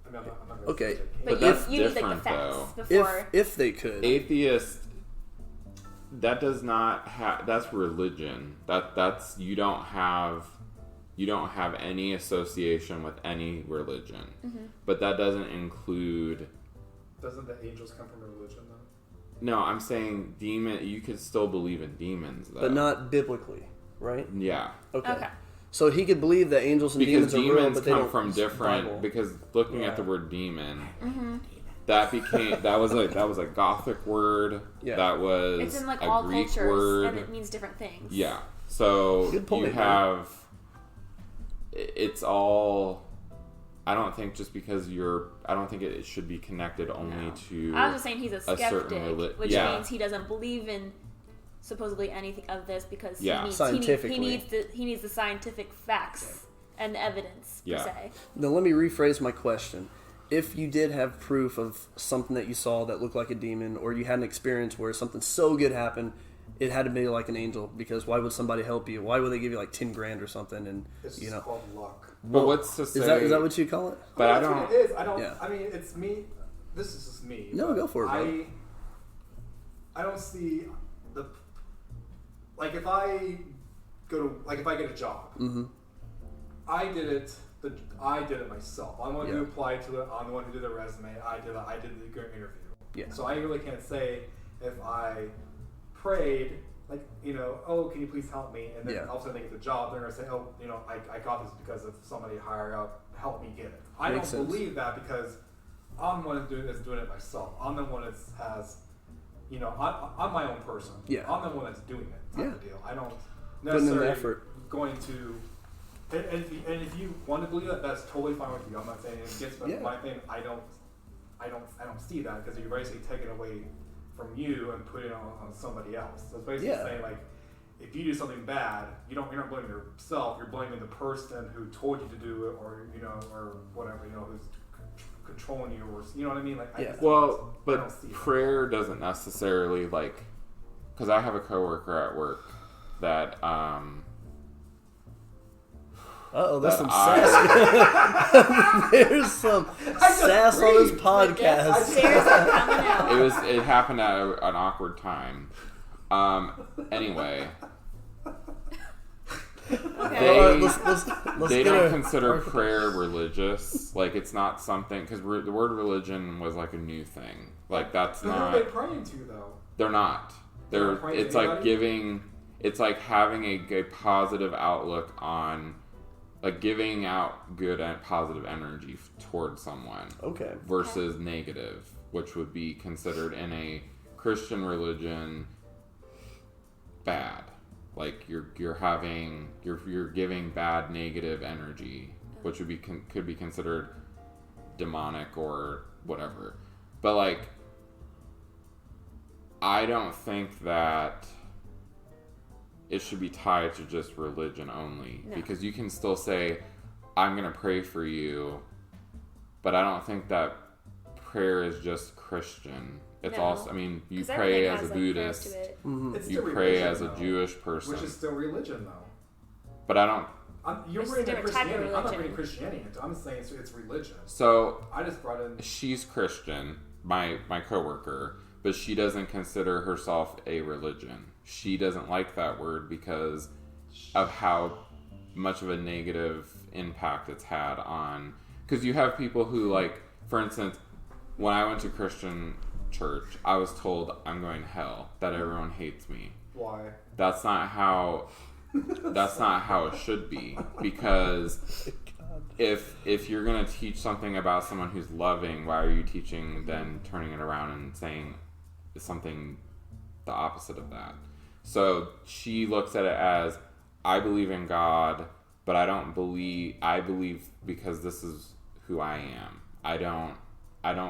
I mean, I'm not gonna Okay. say they can't. But that's you need like the different, facts though. before. If they could. Atheist, that does not have, that's religion. That's you don't have any association with any religion. Mm-hmm. But that doesn't include. Doesn't the angels come from a religion though? No, I'm saying demon. You could still believe in demons, though. But not biblically, right? Yeah. Okay. So he could believe that angels and Because demons are real, demons but they come don't from different. Bible. Because looking at the word demon, that was a Gothic word. Yeah. That was It's in like a all Greek cultures, word. and it means different things. Yeah. So Good point, you have. It's all. I don't think just because I don't think it should be connected only to. I was just saying he's a skeptic, certain which means he doesn't believe in supposedly anything of this because he needs the scientific facts and evidence per se. Now let me rephrase my question. If you did have proof of something that you saw that looked like a demon, or you had an experience where something so good happened, it had to be like an angel, because why would somebody help you? Why would they give you like 10 grand or something? And It's just called luck. But what's to say? Is that what you call it? But I That's don't. what it is. I don't. Yeah. I mean, it's me. This is just me. No, go for it, bro. I don't see the if I get a job, I did it. I did it myself. I'm the one who applied to it. I'm the one who did the resume. I did the interview. Yeah. So I really can't say if I prayed, oh, can you please help me? And then all of a sudden they get the job. They're gonna say, oh, I got this because of somebody higher up helped me get it. I Makes don't sense. believe that because I'm the one that's doing it myself. I'm the one that has, I'm my own person. Yeah. I'm the one that's doing it. Type of deal. I don't Putting in the necessarily effort. going to. And if you want to believe that, that's totally fine with you. I'm not saying it gets my thing. I don't see that because you're basically taking away from you and putting it on somebody else. So it's basically saying if you do something bad, you're not blaming yourself. You're blaming the person who told you to do it, or or whatever, who's controlling you, or you know what I mean. But prayer doesn't necessarily because I have a coworker at work that there's some sass. There's some sass on this podcast. It happened at an awkward time. Anyway. Okay. They don't consider prayer religious. It's not something, because the word religion was a new thing. That's not. Who are they praying to though? They're not. It's giving. It's having a positive outlook on. Giving out good and positive energy towards someone. Okay. Versus negative, which would be considered in a Christian religion bad. You're giving bad negative energy, which would be could be considered demonic or whatever. But I don't think that it should be tied to just religion only. No. Because you can still say, I'm going to pray for you, but I don't think that prayer is just Christian. It's also, you pray as a Buddhist, It's you still pray religion, as a Jewish person. Which is still religion, though. But I don't You're It's a bringing different type of Christianity. I'm not religion. bringing Christianity into it. I'm saying it's religion. So I just brought in. she's Christian, my coworker, but she doesn't consider herself a religion. She doesn't like that word because of how much of a negative impact it's had on. Because you have people who, like, for instance, when I went to Christian church, I was told I'm going to hell, that everyone hates me. Why? That's not how it should be, because if you're going to teach something about someone who's loving, why are you teaching then turning it around and saying something the opposite of that? So she looks at it as, I believe in God, but I believe because this is who I am. I don't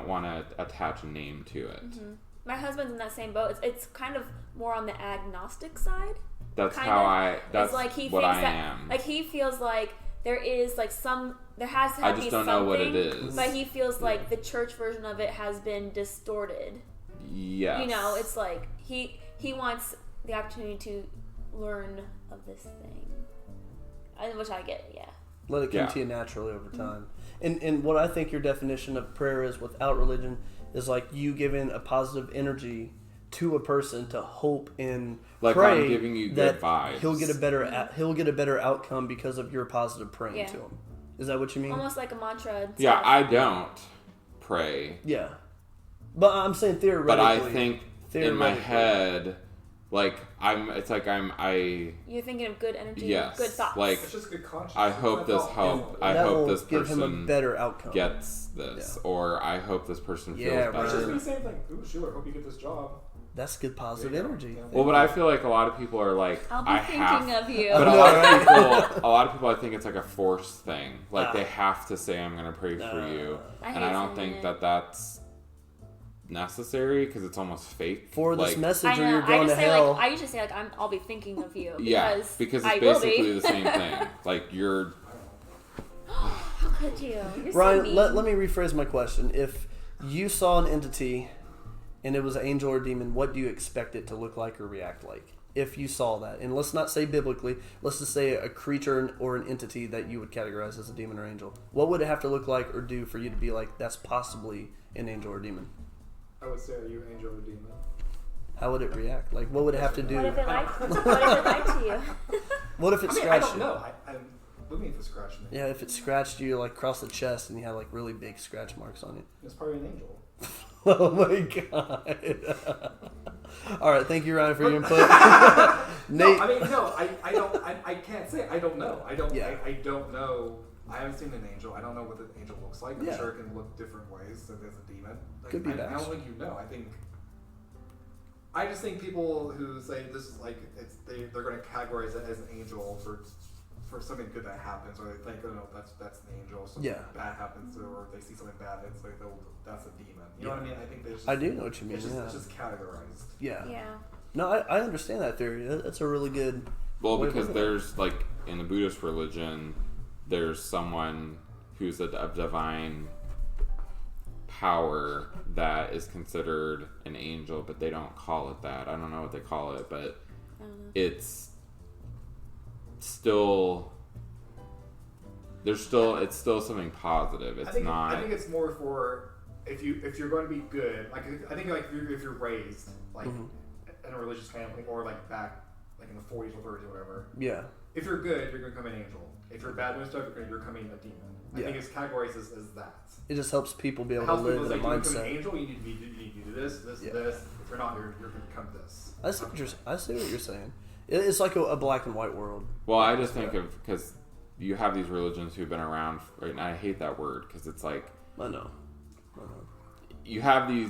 want to attach a name to it. Mm-hmm. My husband's in that same boat. It's kind of more on the agnostic side. That's kind how of. that's like he what thinks I that, am. Like he feels like there is like there has to I be just don't something, know what it is. but he feels like the church version of it has been distorted. Yes. You know, it's like he wants the opportunity to learn of this thing, which I get. Yeah. Let it come to you naturally over time. And what I think your definition of prayer is without religion is like you giving a positive energy to a person to hope and like pray I'm giving you that good vibes. he'll get a better outcome because of your positive praying to him. Is that what you mean? Almost like a mantra. And Yeah, stuff. I don't pray. Yeah. But I'm saying theoretically. But I think in my head, like You're thinking of good energy, yes, good thoughts. like It's just good conscience. I hope That's this all. help. I that hope will this give him a person better outcome. gets this, or I hope this person feels Yeah, better. It's just the same thing. Ooh, Sheila, hope you get this job. That's good positive There you go. energy. Yeah. Well, but I feel like a lot of people are like, I'll be I thinking have. of you. But a lot of people, I think it's like a forced thing. Like they have to say, "I'm going to pray for you," and I don't think that that's necessary because it's almost fake. For this like, message, I or know. you're going to hell. I usually say I'll be thinking of you. Yeah, because it's I will be. basically the same thing. Like you're. How could you? You're Ryan, so mean. let me rephrase my question. If you saw an entity and it was an angel or demon, what do you expect it to look like or react like? If you saw that, and let's not say biblically, let's just say a creature or an entity that you would categorize as a demon or angel, what would it have to look like or do for you to be like, that's possibly an angel or demon? I would say, are you an angel or demon? How would it react? Like, what would it have to do? What if it lied to you? What if it I scratched don't you? know. What do you mean if it scratched me? Yeah, if it scratched you like across the chest and you had like really big scratch marks on it. It's probably an angel. Oh my god. All right, thank you, Ryan, for your input. Nate. I can't say. I don't know. I don't know. I haven't seen an angel. I don't know what an angel looks like. I'm sure it can look different ways than as a demon. Like, Could be I bad. don't think you know. I just think people who say this is like they're going to categorize it as an angel for something good that happens, or they think, oh no, that's an angel. Something bad happens, or they see something bad, it's like, oh, that's a demon. You know what I mean? I think I do know what you mean. It's just categorized. Yeah. Yeah. No, I understand that theory. That's a really good. Well, because there's like in the Buddhist religion, there's someone who's a divine power that is considered an angel, but they don't call it that. I don't know what they call it, but it's still it's still something positive. It's not. I think it's more for if you're going to be good. Like I think like if you're raised like in a religious family or like back like in the 40s or 30s or whatever. Yeah. If you're good, you're going to become an angel. If you're bad with stuff, you're becoming a demon. I think it's categorized as that. It just helps people be able to Helps live people in a like, you become an mindset. angel, you need to do this. If you're not, you're going to become this. I see what you're saying. It's like a black and white world. Well, I just think of because you have these religions who've been around, and I hate that word because it's like I know. you have these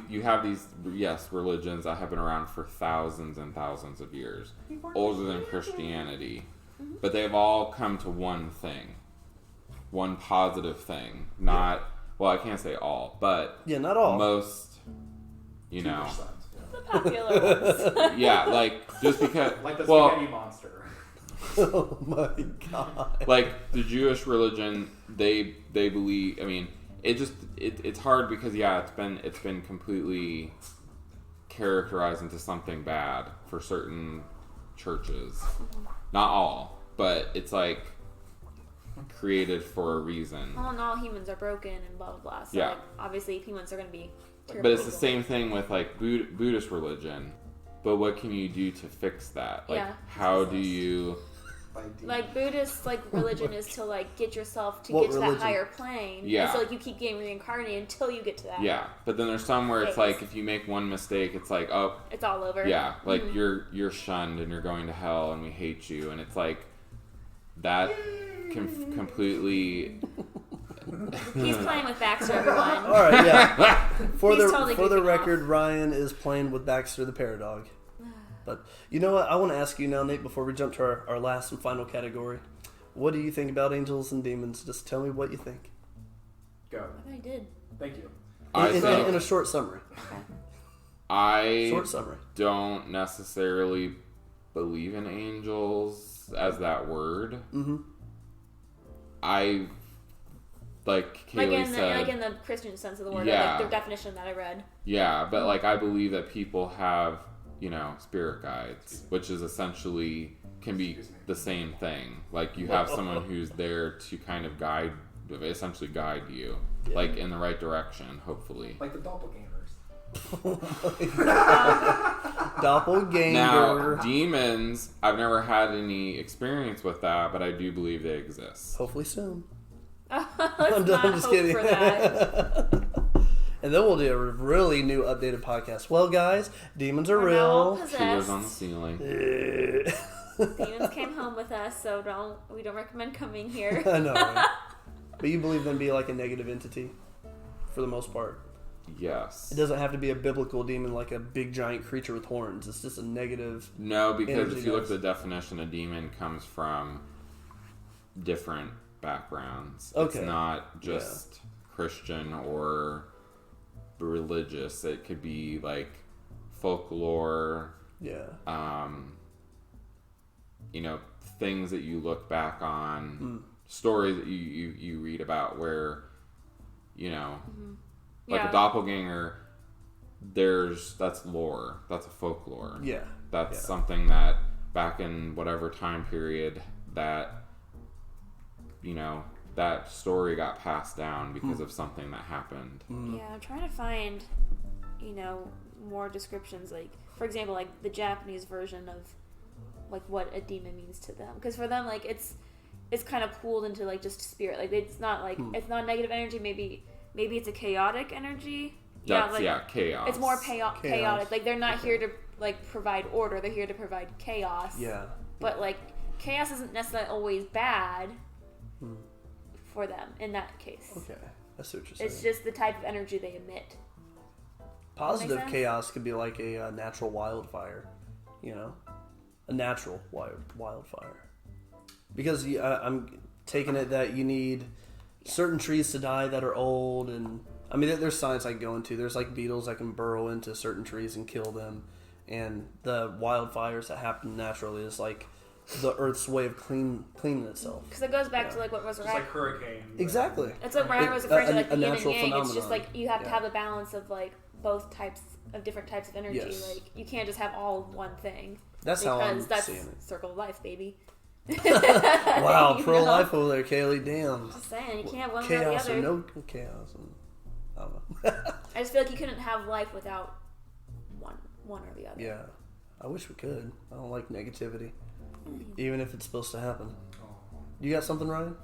religions that have been around for thousands and thousands of years, older than Christianity, but they've all come to one thing, one positive thing. Not well, I can't say all, but not all. Most, you 2%, know, The popular ones. yeah, like just because like the spaghetti monster. Oh my god! Like the Jewish religion, they believe. I mean, it's hard because it's been completely characterized into something bad for certain churches. Not all, but it's like created for a reason. Well, and all humans are broken and blah blah blah. So Yeah. like, obviously humans are going to be. But it's the same thing with like Buddhist religion. But what can you do to fix that? Like, Yeah. how do you? Like Buddhist religion is to like get yourself to What get to religion? that higher plane. Yeah. And so like you keep getting reincarnated until you get to that. Yeah, but then there's some where it's Phase. like if you make one mistake, it's like, oh, It's all over. yeah, like you're shunned and you're going to hell and we hate you, and it's like that can completely. He's playing with Baxter, everyone. All right, yeah. For He's the totally for the goofing record, Ryan is playing with Baxter the Paradog. But you know what? I want to ask you now, Nate, before we jump to our last and final category. What do you think about angels and demons? Just tell me what you think. Go. I thought I did. Thank you. In a short summary. I Short summary. don't necessarily believe in angels as that word. Mm-hmm. I like Kaylee said, like in the Christian sense of the word, Yeah. like the definition that I read. yeah, but like I believe that people have, spirit guides, which is essentially can be the same thing. Like you have someone who's there to kind of essentially guide you, like in the right direction, hopefully. Like the doppelgangers. Doppelganger. Now, demons, I've never had any experience with that, but I do believe they exist. Hopefully soon. Let's I'm not just hope kidding. for that. And then we'll do a really new updated podcast. Well, guys, demons are We're now all real. She lives on the possessed. ceiling. Demons came home with us, so we don't recommend coming here. I know, right? But you believe them to be like a negative entity for the most part. Yes. It doesn't have to be a biblical demon like a big giant creature with horns. It's just a negative. No, because energy if you look at does. the definition, a demon comes from different backgrounds. Okay. It's not just Christian or religious. It could be like folklore, Yeah. things that you look back on, stories that you read about where, like Yeah. a doppelganger, that's lore. That's a folklore. Yeah. That's Yeah. something that back in whatever time period that, that story got passed down because of something that happened. Yeah, I'm trying to find, more descriptions. Like, for example, like the Japanese version of, like, what a demon means to them. Because for them, like, it's kind of pooled into, like, just spirit. Like, it's not, like, it's not negative energy. Maybe it's a chaotic energy. That's, like, chaos. it's more chaotic. Like, they're not here to, like, provide order. They're here to provide chaos. Yeah. But, like, chaos isn't necessarily always bad for them in that case. Okay. That's what you're saying. It's just the type of energy they emit. Positive Make sense? chaos could be like a natural wildfire, a natural wildfire. Because I'm taking it that you need certain trees to die that are old, and I mean there's science I can go into. There's like beetles that can burrow into certain trees and kill them, and the wildfires that happen naturally is like the Earth's way of cleaning itself. Because it goes back to like what was Just like hurricanes. Exactly. That's what Ryan was referring to, like a the yin and natural yang. It's just phenomenon. like you have to Yeah. have a balance of like both types of different types of energy. Yes. Like you can't just have all one thing. That's how I'm because that's seeing it. circle of life, baby. Wow, You pro know? life over there, Kaylee. Damn. Just saying, you can't have one without Chaos the or other. no chaos. And, I don't know. I just feel like you couldn't have life without one or the other. Yeah. I wish we could. I don't like negativity. Even if it's supposed to happen. You got something, Ryan?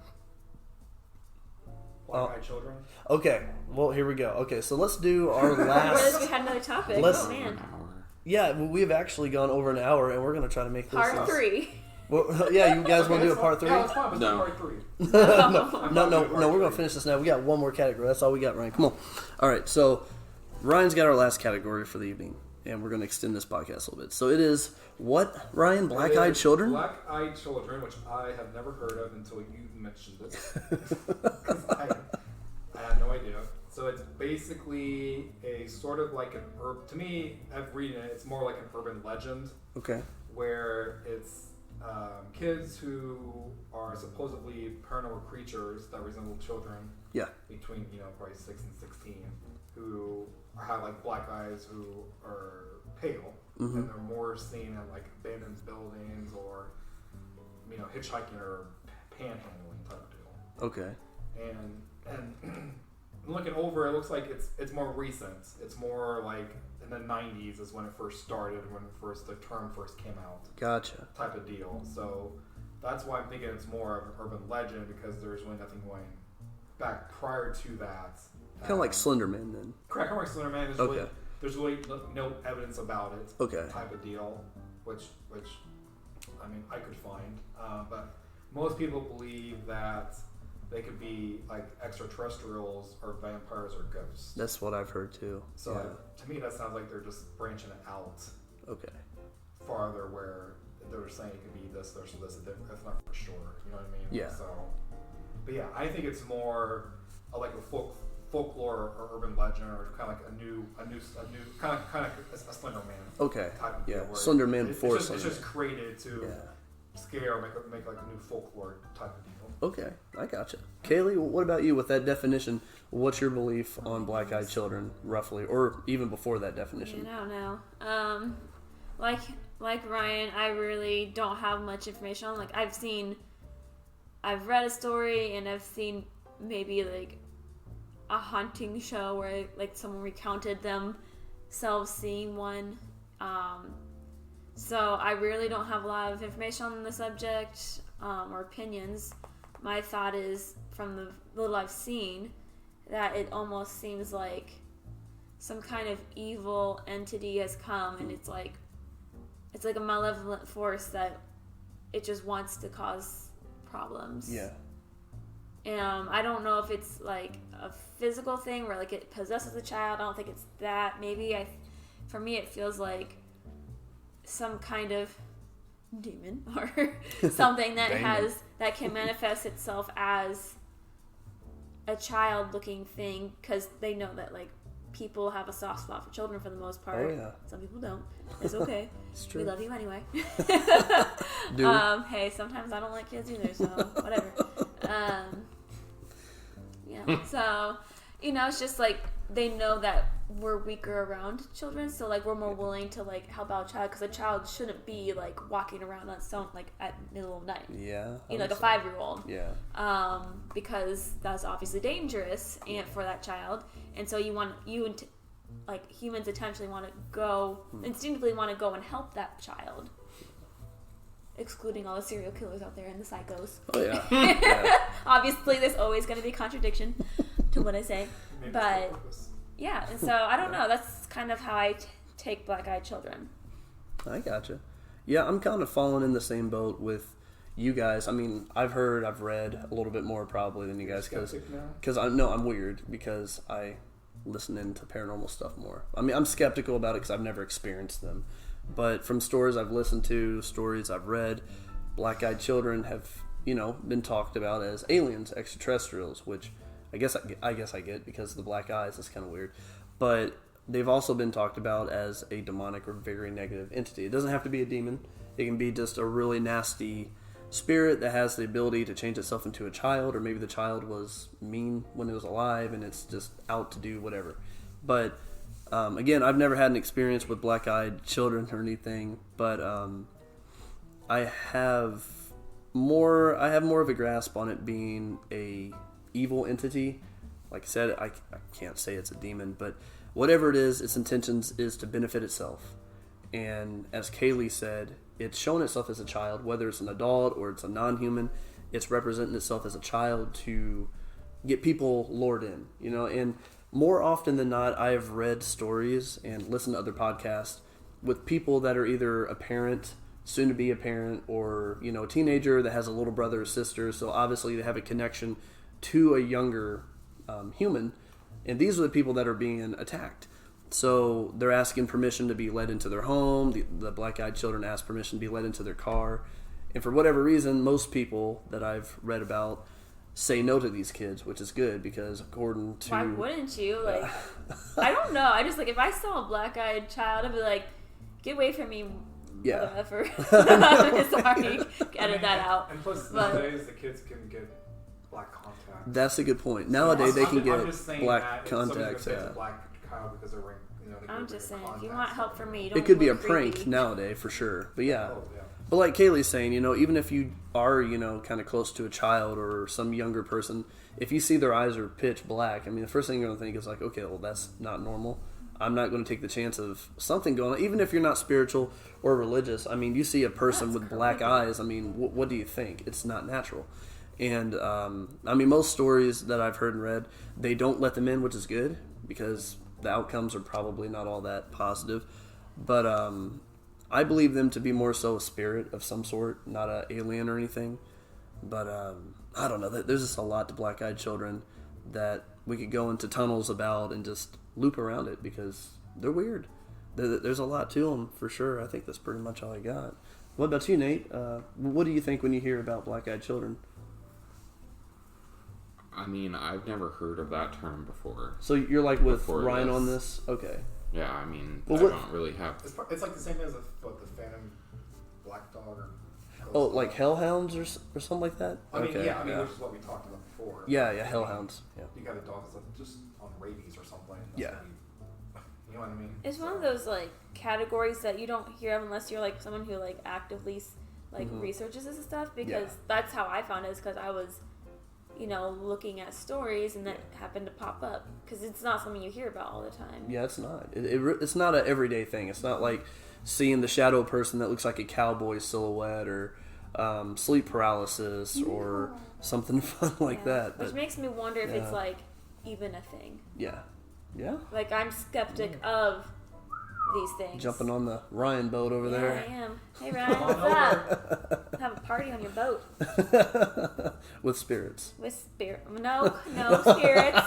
Black-eyed children. Okay. Well, here we go. Okay, so let's do our What if last... we had another topic? Let's- Oh man. An hour. Yeah, well, we've actually gone over an hour, and we're going to try to make this... Part 3. Well, yeah, you guys want to do a part 3? Yeah, it's fine. Let's do No. part 3. No, we're going to finish this now. We got one more category. That's all we got, Ryan. Come on. All right, so Ryan's got our last category for the evening, and we're going to extend this podcast a little bit. So it is what, Ryan? Black-eyed children? Black-eyed children, which I have never heard of until you mentioned it. 'Cause I had no idea. So it's basically a sort of like to me, I've read it, it's more like an urban legend Okay. where it's kids who are supposedly paranormal creatures that resemble children Yeah. between, probably 6 and 16 who have like black eyes, who are pale, and they're more seen at like abandoned buildings or, hitchhiking or panhandling type of deal. Okay. And looking over, it looks like it's more recent. It's more like in the 90s is when it first started, when the term first came out. Gotcha. Type of deal. So that's why I'm thinking it's more of an urban legend, because there's really nothing going back prior to that. Kind of like Slender Man, then. Correct. Kind of like Slender Man. There's really no evidence about it. Okay. Type of deal, which I mean I could find, but most people believe that they could be like extraterrestrials or vampires or ghosts. That's what I've heard too. So to me, that sounds like they're just branching it out. Okay. Farther, where they're saying it could be this, or this. That's not for sure. You know what I mean? Yeah. So, but yeah, I think it's more like a folklore or urban legend, or kind of like a new kind of a Slender Man. Okay. Type of Yeah. deal where Slender Man before it's Slender just created to scare or make like a new folklore type of deal. Okay, I gotcha. Kaylee, what about you with that definition? What's your belief on black-eyed children, roughly, or even before that definition? I don't know. Like Ryan, I really don't have much information on. Like I've read a story and I've seen maybe like a haunting show where like someone recounted themselves seeing one. So I really don't have a lot of information on the subject or opinions. My thought is, from the little I've seen, that it almost seems like some kind of evil entity has come, and it's like a malevolent force that it just wants to cause problems. Yeah. I don't know if it's like a physical thing where like it possesses a child. I don't think it's that. Maybe for me it feels like some kind of demon or something that that can manifest itself as a child looking thing, because they know that like people have a soft spot for children for the most part. Oh, yeah. Some people don't. It's okay. It's true. We love you anyway. Do we? Hey, sometimes I don't like kids either, so whatever. Yeah. So, it's just like they know that we're weaker around children, so like we're more willing to like help out a child, because a child shouldn't be like walking around on its own like at middle of night. Yeah. Like a 5-year-old. Yeah. Because that's obviously dangerous and for that child, and so like humans intentionally want to go, instinctively want to go and help that child. Excluding all the serial killers out there and the psychos. Oh yeah. Yeah. Obviously, there's always going to be contradiction to what I say, but yeah. And so I don't know. That's kind of how I take black-eyed children. I gotcha. Yeah, I'm kind of falling in the same boat with you guys. I mean, I've read a little bit more probably than you guys, because I'm weird because I listen into paranormal stuff more. I mean, I'm skeptical about it because I've never experienced them. But from stories I've listened to, stories I've read, black-eyed children have, been talked about as aliens, extraterrestrials, which I guess I get because of the black eyes. It's kind of weird. But they've also been talked about as a demonic or very negative entity. It doesn't have to be a demon. It can be just a really nasty spirit that has the ability to change itself into a child, or maybe the child was mean when it was alive and it's just out to do whatever. But again, I've never had an experience with black-eyed children or anything, but I have more of a grasp on it being a evil entity. Like I said, I can't say it's a demon, but whatever it is, its intentions is to benefit itself. And as Kaylee said, it's shown itself as a child, whether it's an adult or it's a non-human. It's representing itself as a child to get people lured in, and more often than not, I have read stories and listened to other podcasts with people that are either a parent, soon to be a parent, or, a teenager that has a little brother or sister. So obviously they have a connection to a younger human. And these are the people that are being attacked. So they're asking permission to be led into their home. The black-eyed children ask permission to be led into their car. And for whatever reason, most people that I've read about say no to these kids, which is good, because according to... Why wouldn't you? Like, I don't know. I just, like, if I saw a black-eyed child, I'd be like, get away from me, motherfucker. Sorry. Edit that out. And plus, nowadays, the kids can get black contacts. That's a good point. Nowadays, they can get black contacts. Yeah. Black child because they're wearing, I'm just saying, if you want help from me, it could be a prank nowadays, for sure. But yeah. But like Kaylee's saying, even if you are, kind of close to a child or some younger person, if you see their eyes are pitch black, the first thing you're going to think is like, okay, well, that's not normal. I'm not going to take the chance of something going on. Even if you're not spiritual or religious, you see a person with black eyes, what do you think? It's not natural. And, most stories that I've heard and read, they don't let them in, which is good, because the outcomes are probably not all that positive. But I believe them to be more so a spirit of some sort, not an alien or anything. But I don't know. There's just a lot to black-eyed children that we could go into tunnels about and just loop around it because they're weird. There's a lot to them, for sure. I think that's pretty much all I got. What about you, Nate? What do you think when you hear about black-eyed children? I've never heard of that term before. So you're like with Ryan on this? Okay. Yeah, I don't really have... It's like the same as the Phantom Black Dog or... Oh, like hellhounds or something like that? Which is what we talked about before. Yeah, hellhounds. Yeah. You got a dog that's just on rabies or something. Yeah. You know what I mean? It's one of those categories that you don't hear of unless you're someone who actively researches this stuff, because that's how I found it, is because I was looking at stories and that happened to pop up, because it's not something you hear about all the time. Yeah, it's not. It's not an everyday thing. It's not like seeing the shadow person that looks like a cowboy silhouette or sleep paralysis or something fun like that. Which makes me wonder if it's even a thing. Yeah. Yeah. I'm skeptic of these things. Jumping on the Ryan boat over there. I am. Hey Ryan, what's up? Have a party on your boat. With spirits. No spirits.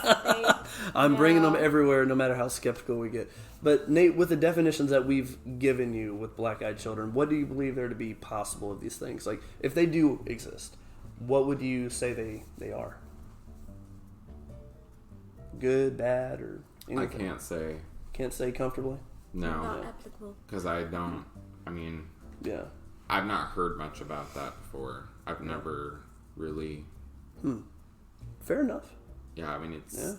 I'm bringing them everywhere, no matter how skeptical we get. But Nate, with the definitions that we've given you with black-eyed children, what do you believe there to be possible of these things? Like, if they do exist, what would you say they are? Good, bad, or anything? I can't say. Can't say comfortably? No. Not applicable. Because I don't... Yeah. I've not heard much about that before. I've never really... Fair enough. Yeah, it's... Yeah.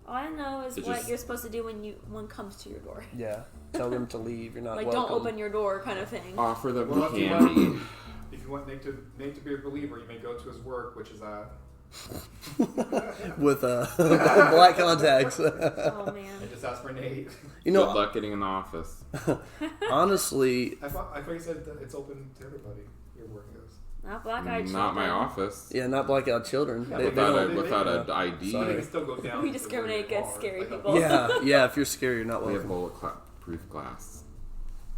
All I know is what you're supposed to do when one comes to your door. Yeah. Tell them to leave. You're not welcome. Don't open your door kind of thing. Offer them candy. If you want Nate to be a believer, you may go to his work, which is at... with black contacts. Oh man! I just asked for Nate. Good luck getting in the office. Honestly, I thought you said that it's open to everybody. Your work is not black-eyed children. Not my office. Yeah, not black-eyed children. Yeah, without an ID. They can still go down. We discriminate against scary people. Yeah. If you're scary, you're not welcome. We have bulletproof glass.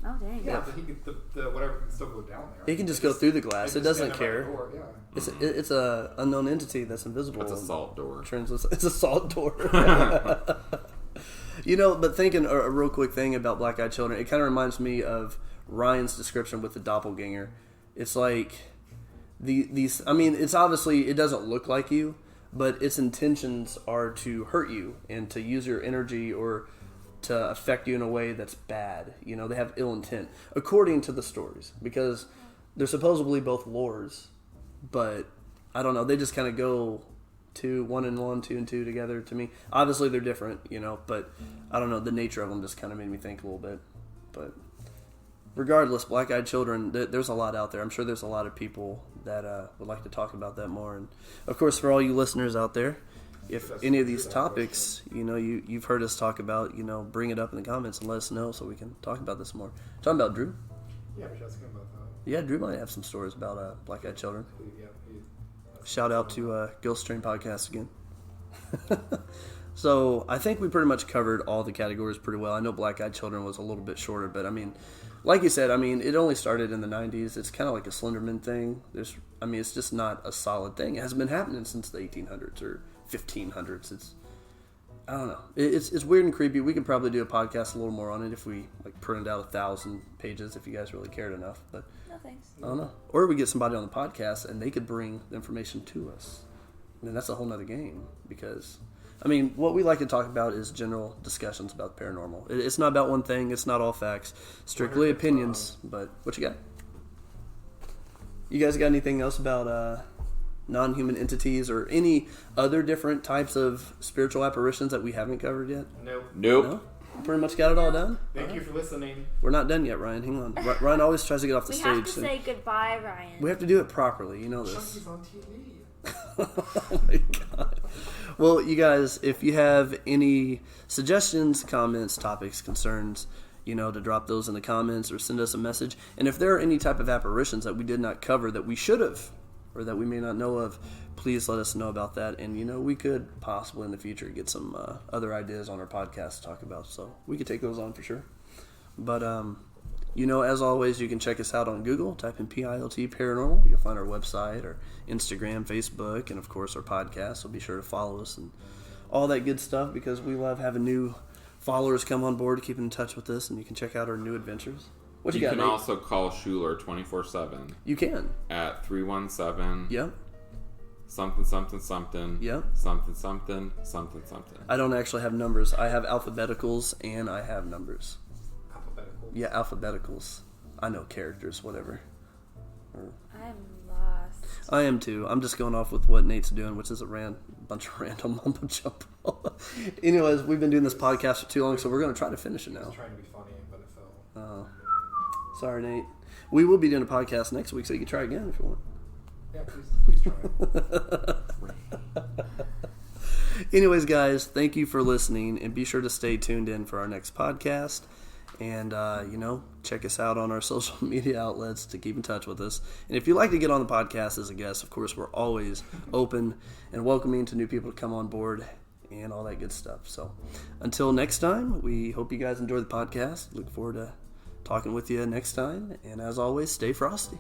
Oh dang! Yeah, but he could, the whatever can still go down there. He can just go through the glass. It doesn't care. Door, yeah. It's a unknown entity that's invisible. It's a salt door. It's a salt door. But thinking a real quick thing about black-eyed children, it kind of reminds me of Ryan's description with the doppelganger. It's like these. It's obviously, it doesn't look like you, but its intentions are to hurt you and to use your energy or to affect you in a way that's bad. They have ill intent, according to the stories, because they're supposedly both lords, but I don't know. They just kind of go to 1 and 1, 2 and 2 together to me. Obviously, they're different, but I don't know. The nature of them just kind of made me think a little bit. But regardless, black-eyed children, there's a lot out there. I'm sure there's a lot of people that would like to talk about that more. And, of course, for all you listeners out there, if any of these topics, you've heard us talk about, bring it up in the comments and let us know so we can talk about this more. Talking about Drew? Yeah, we should ask him about that. Yeah, Drew might have some stories about black-eyed children. Yeah, Shout out to Ghost Train Podcast again. So I think we pretty much covered all the categories pretty well. I know black-eyed children was a little bit shorter, but like you said, it only started in the 90s. It's kind of like a Slenderman thing. It's just not a solid thing. It hasn't been happening since the 1800s or 1500s. I don't know. It's weird and creepy. We could probably do a podcast a little more on it if we printed out 1,000 pages if you guys really cared enough. But no thanks. I don't know. Or we get somebody on the podcast and they could bring the information to us. And then that's a whole nother game because what we like to talk about is general discussions about the paranormal. It's not about one thing. It's not all facts. Strictly opinions. But what you got? You guys got anything else about non-human entities or any other different types of spiritual apparitions that we haven't covered yet? Nope. No? pretty much got it all done. Thank you for listening. We're not done yet, Ryan. Hang on. Ryan always tries to get off the We stage. have to say goodbye, Ryan. We have to do it properly. You know this. Chunky's on TV. Oh my god. Well, you guys, if you have any suggestions, comments, topics, concerns, to drop those in the comments or send us a message. And if there are any type of apparitions that we did not cover that we should have or that we may not know of, please let us know about that. And, we could possibly in the future get some other ideas on our podcast to talk about. So we could take those on for sure. But, as always, you can check us out on Google. Type in P.I.O.T. Paranormal. You'll find our website, our Instagram, Facebook, and, of course, our podcast. So be sure to follow us and all that good stuff because we love having new followers come on board to keep in touch with us. And you can check out our new adventures. What you got, can Nate? also call Schuler 24/7. You can. At 317. Yep. Something, something, something. Yep. Something, something, something, something. I don't actually have numbers. I have alphabeticals and I have numbers. Alphabetical. Yeah, alphabeticals. I know characters, whatever. I'm lost. I am too. I'm just going off with what Nate's doing, which is a bunch of random mumbo jumbo. Anyways, we've been doing this podcast for too long, so we're going to try to finish it I now. was trying to be funny, but it fell. Sorry, Nate. We will be doing a podcast next week, so you can try again if you want. Yeah, please try. Anyways, guys, thank you for listening, and be sure to stay tuned in for our next podcast. And, check us out on our social media outlets to keep in touch with us. And if you'd like to get on the podcast as a guest, of course, we're always open and welcoming to new people to come on board and all that good stuff. So until next time, we hope you guys enjoy the podcast. Look forward to talking with you next time. And as always, stay frosty.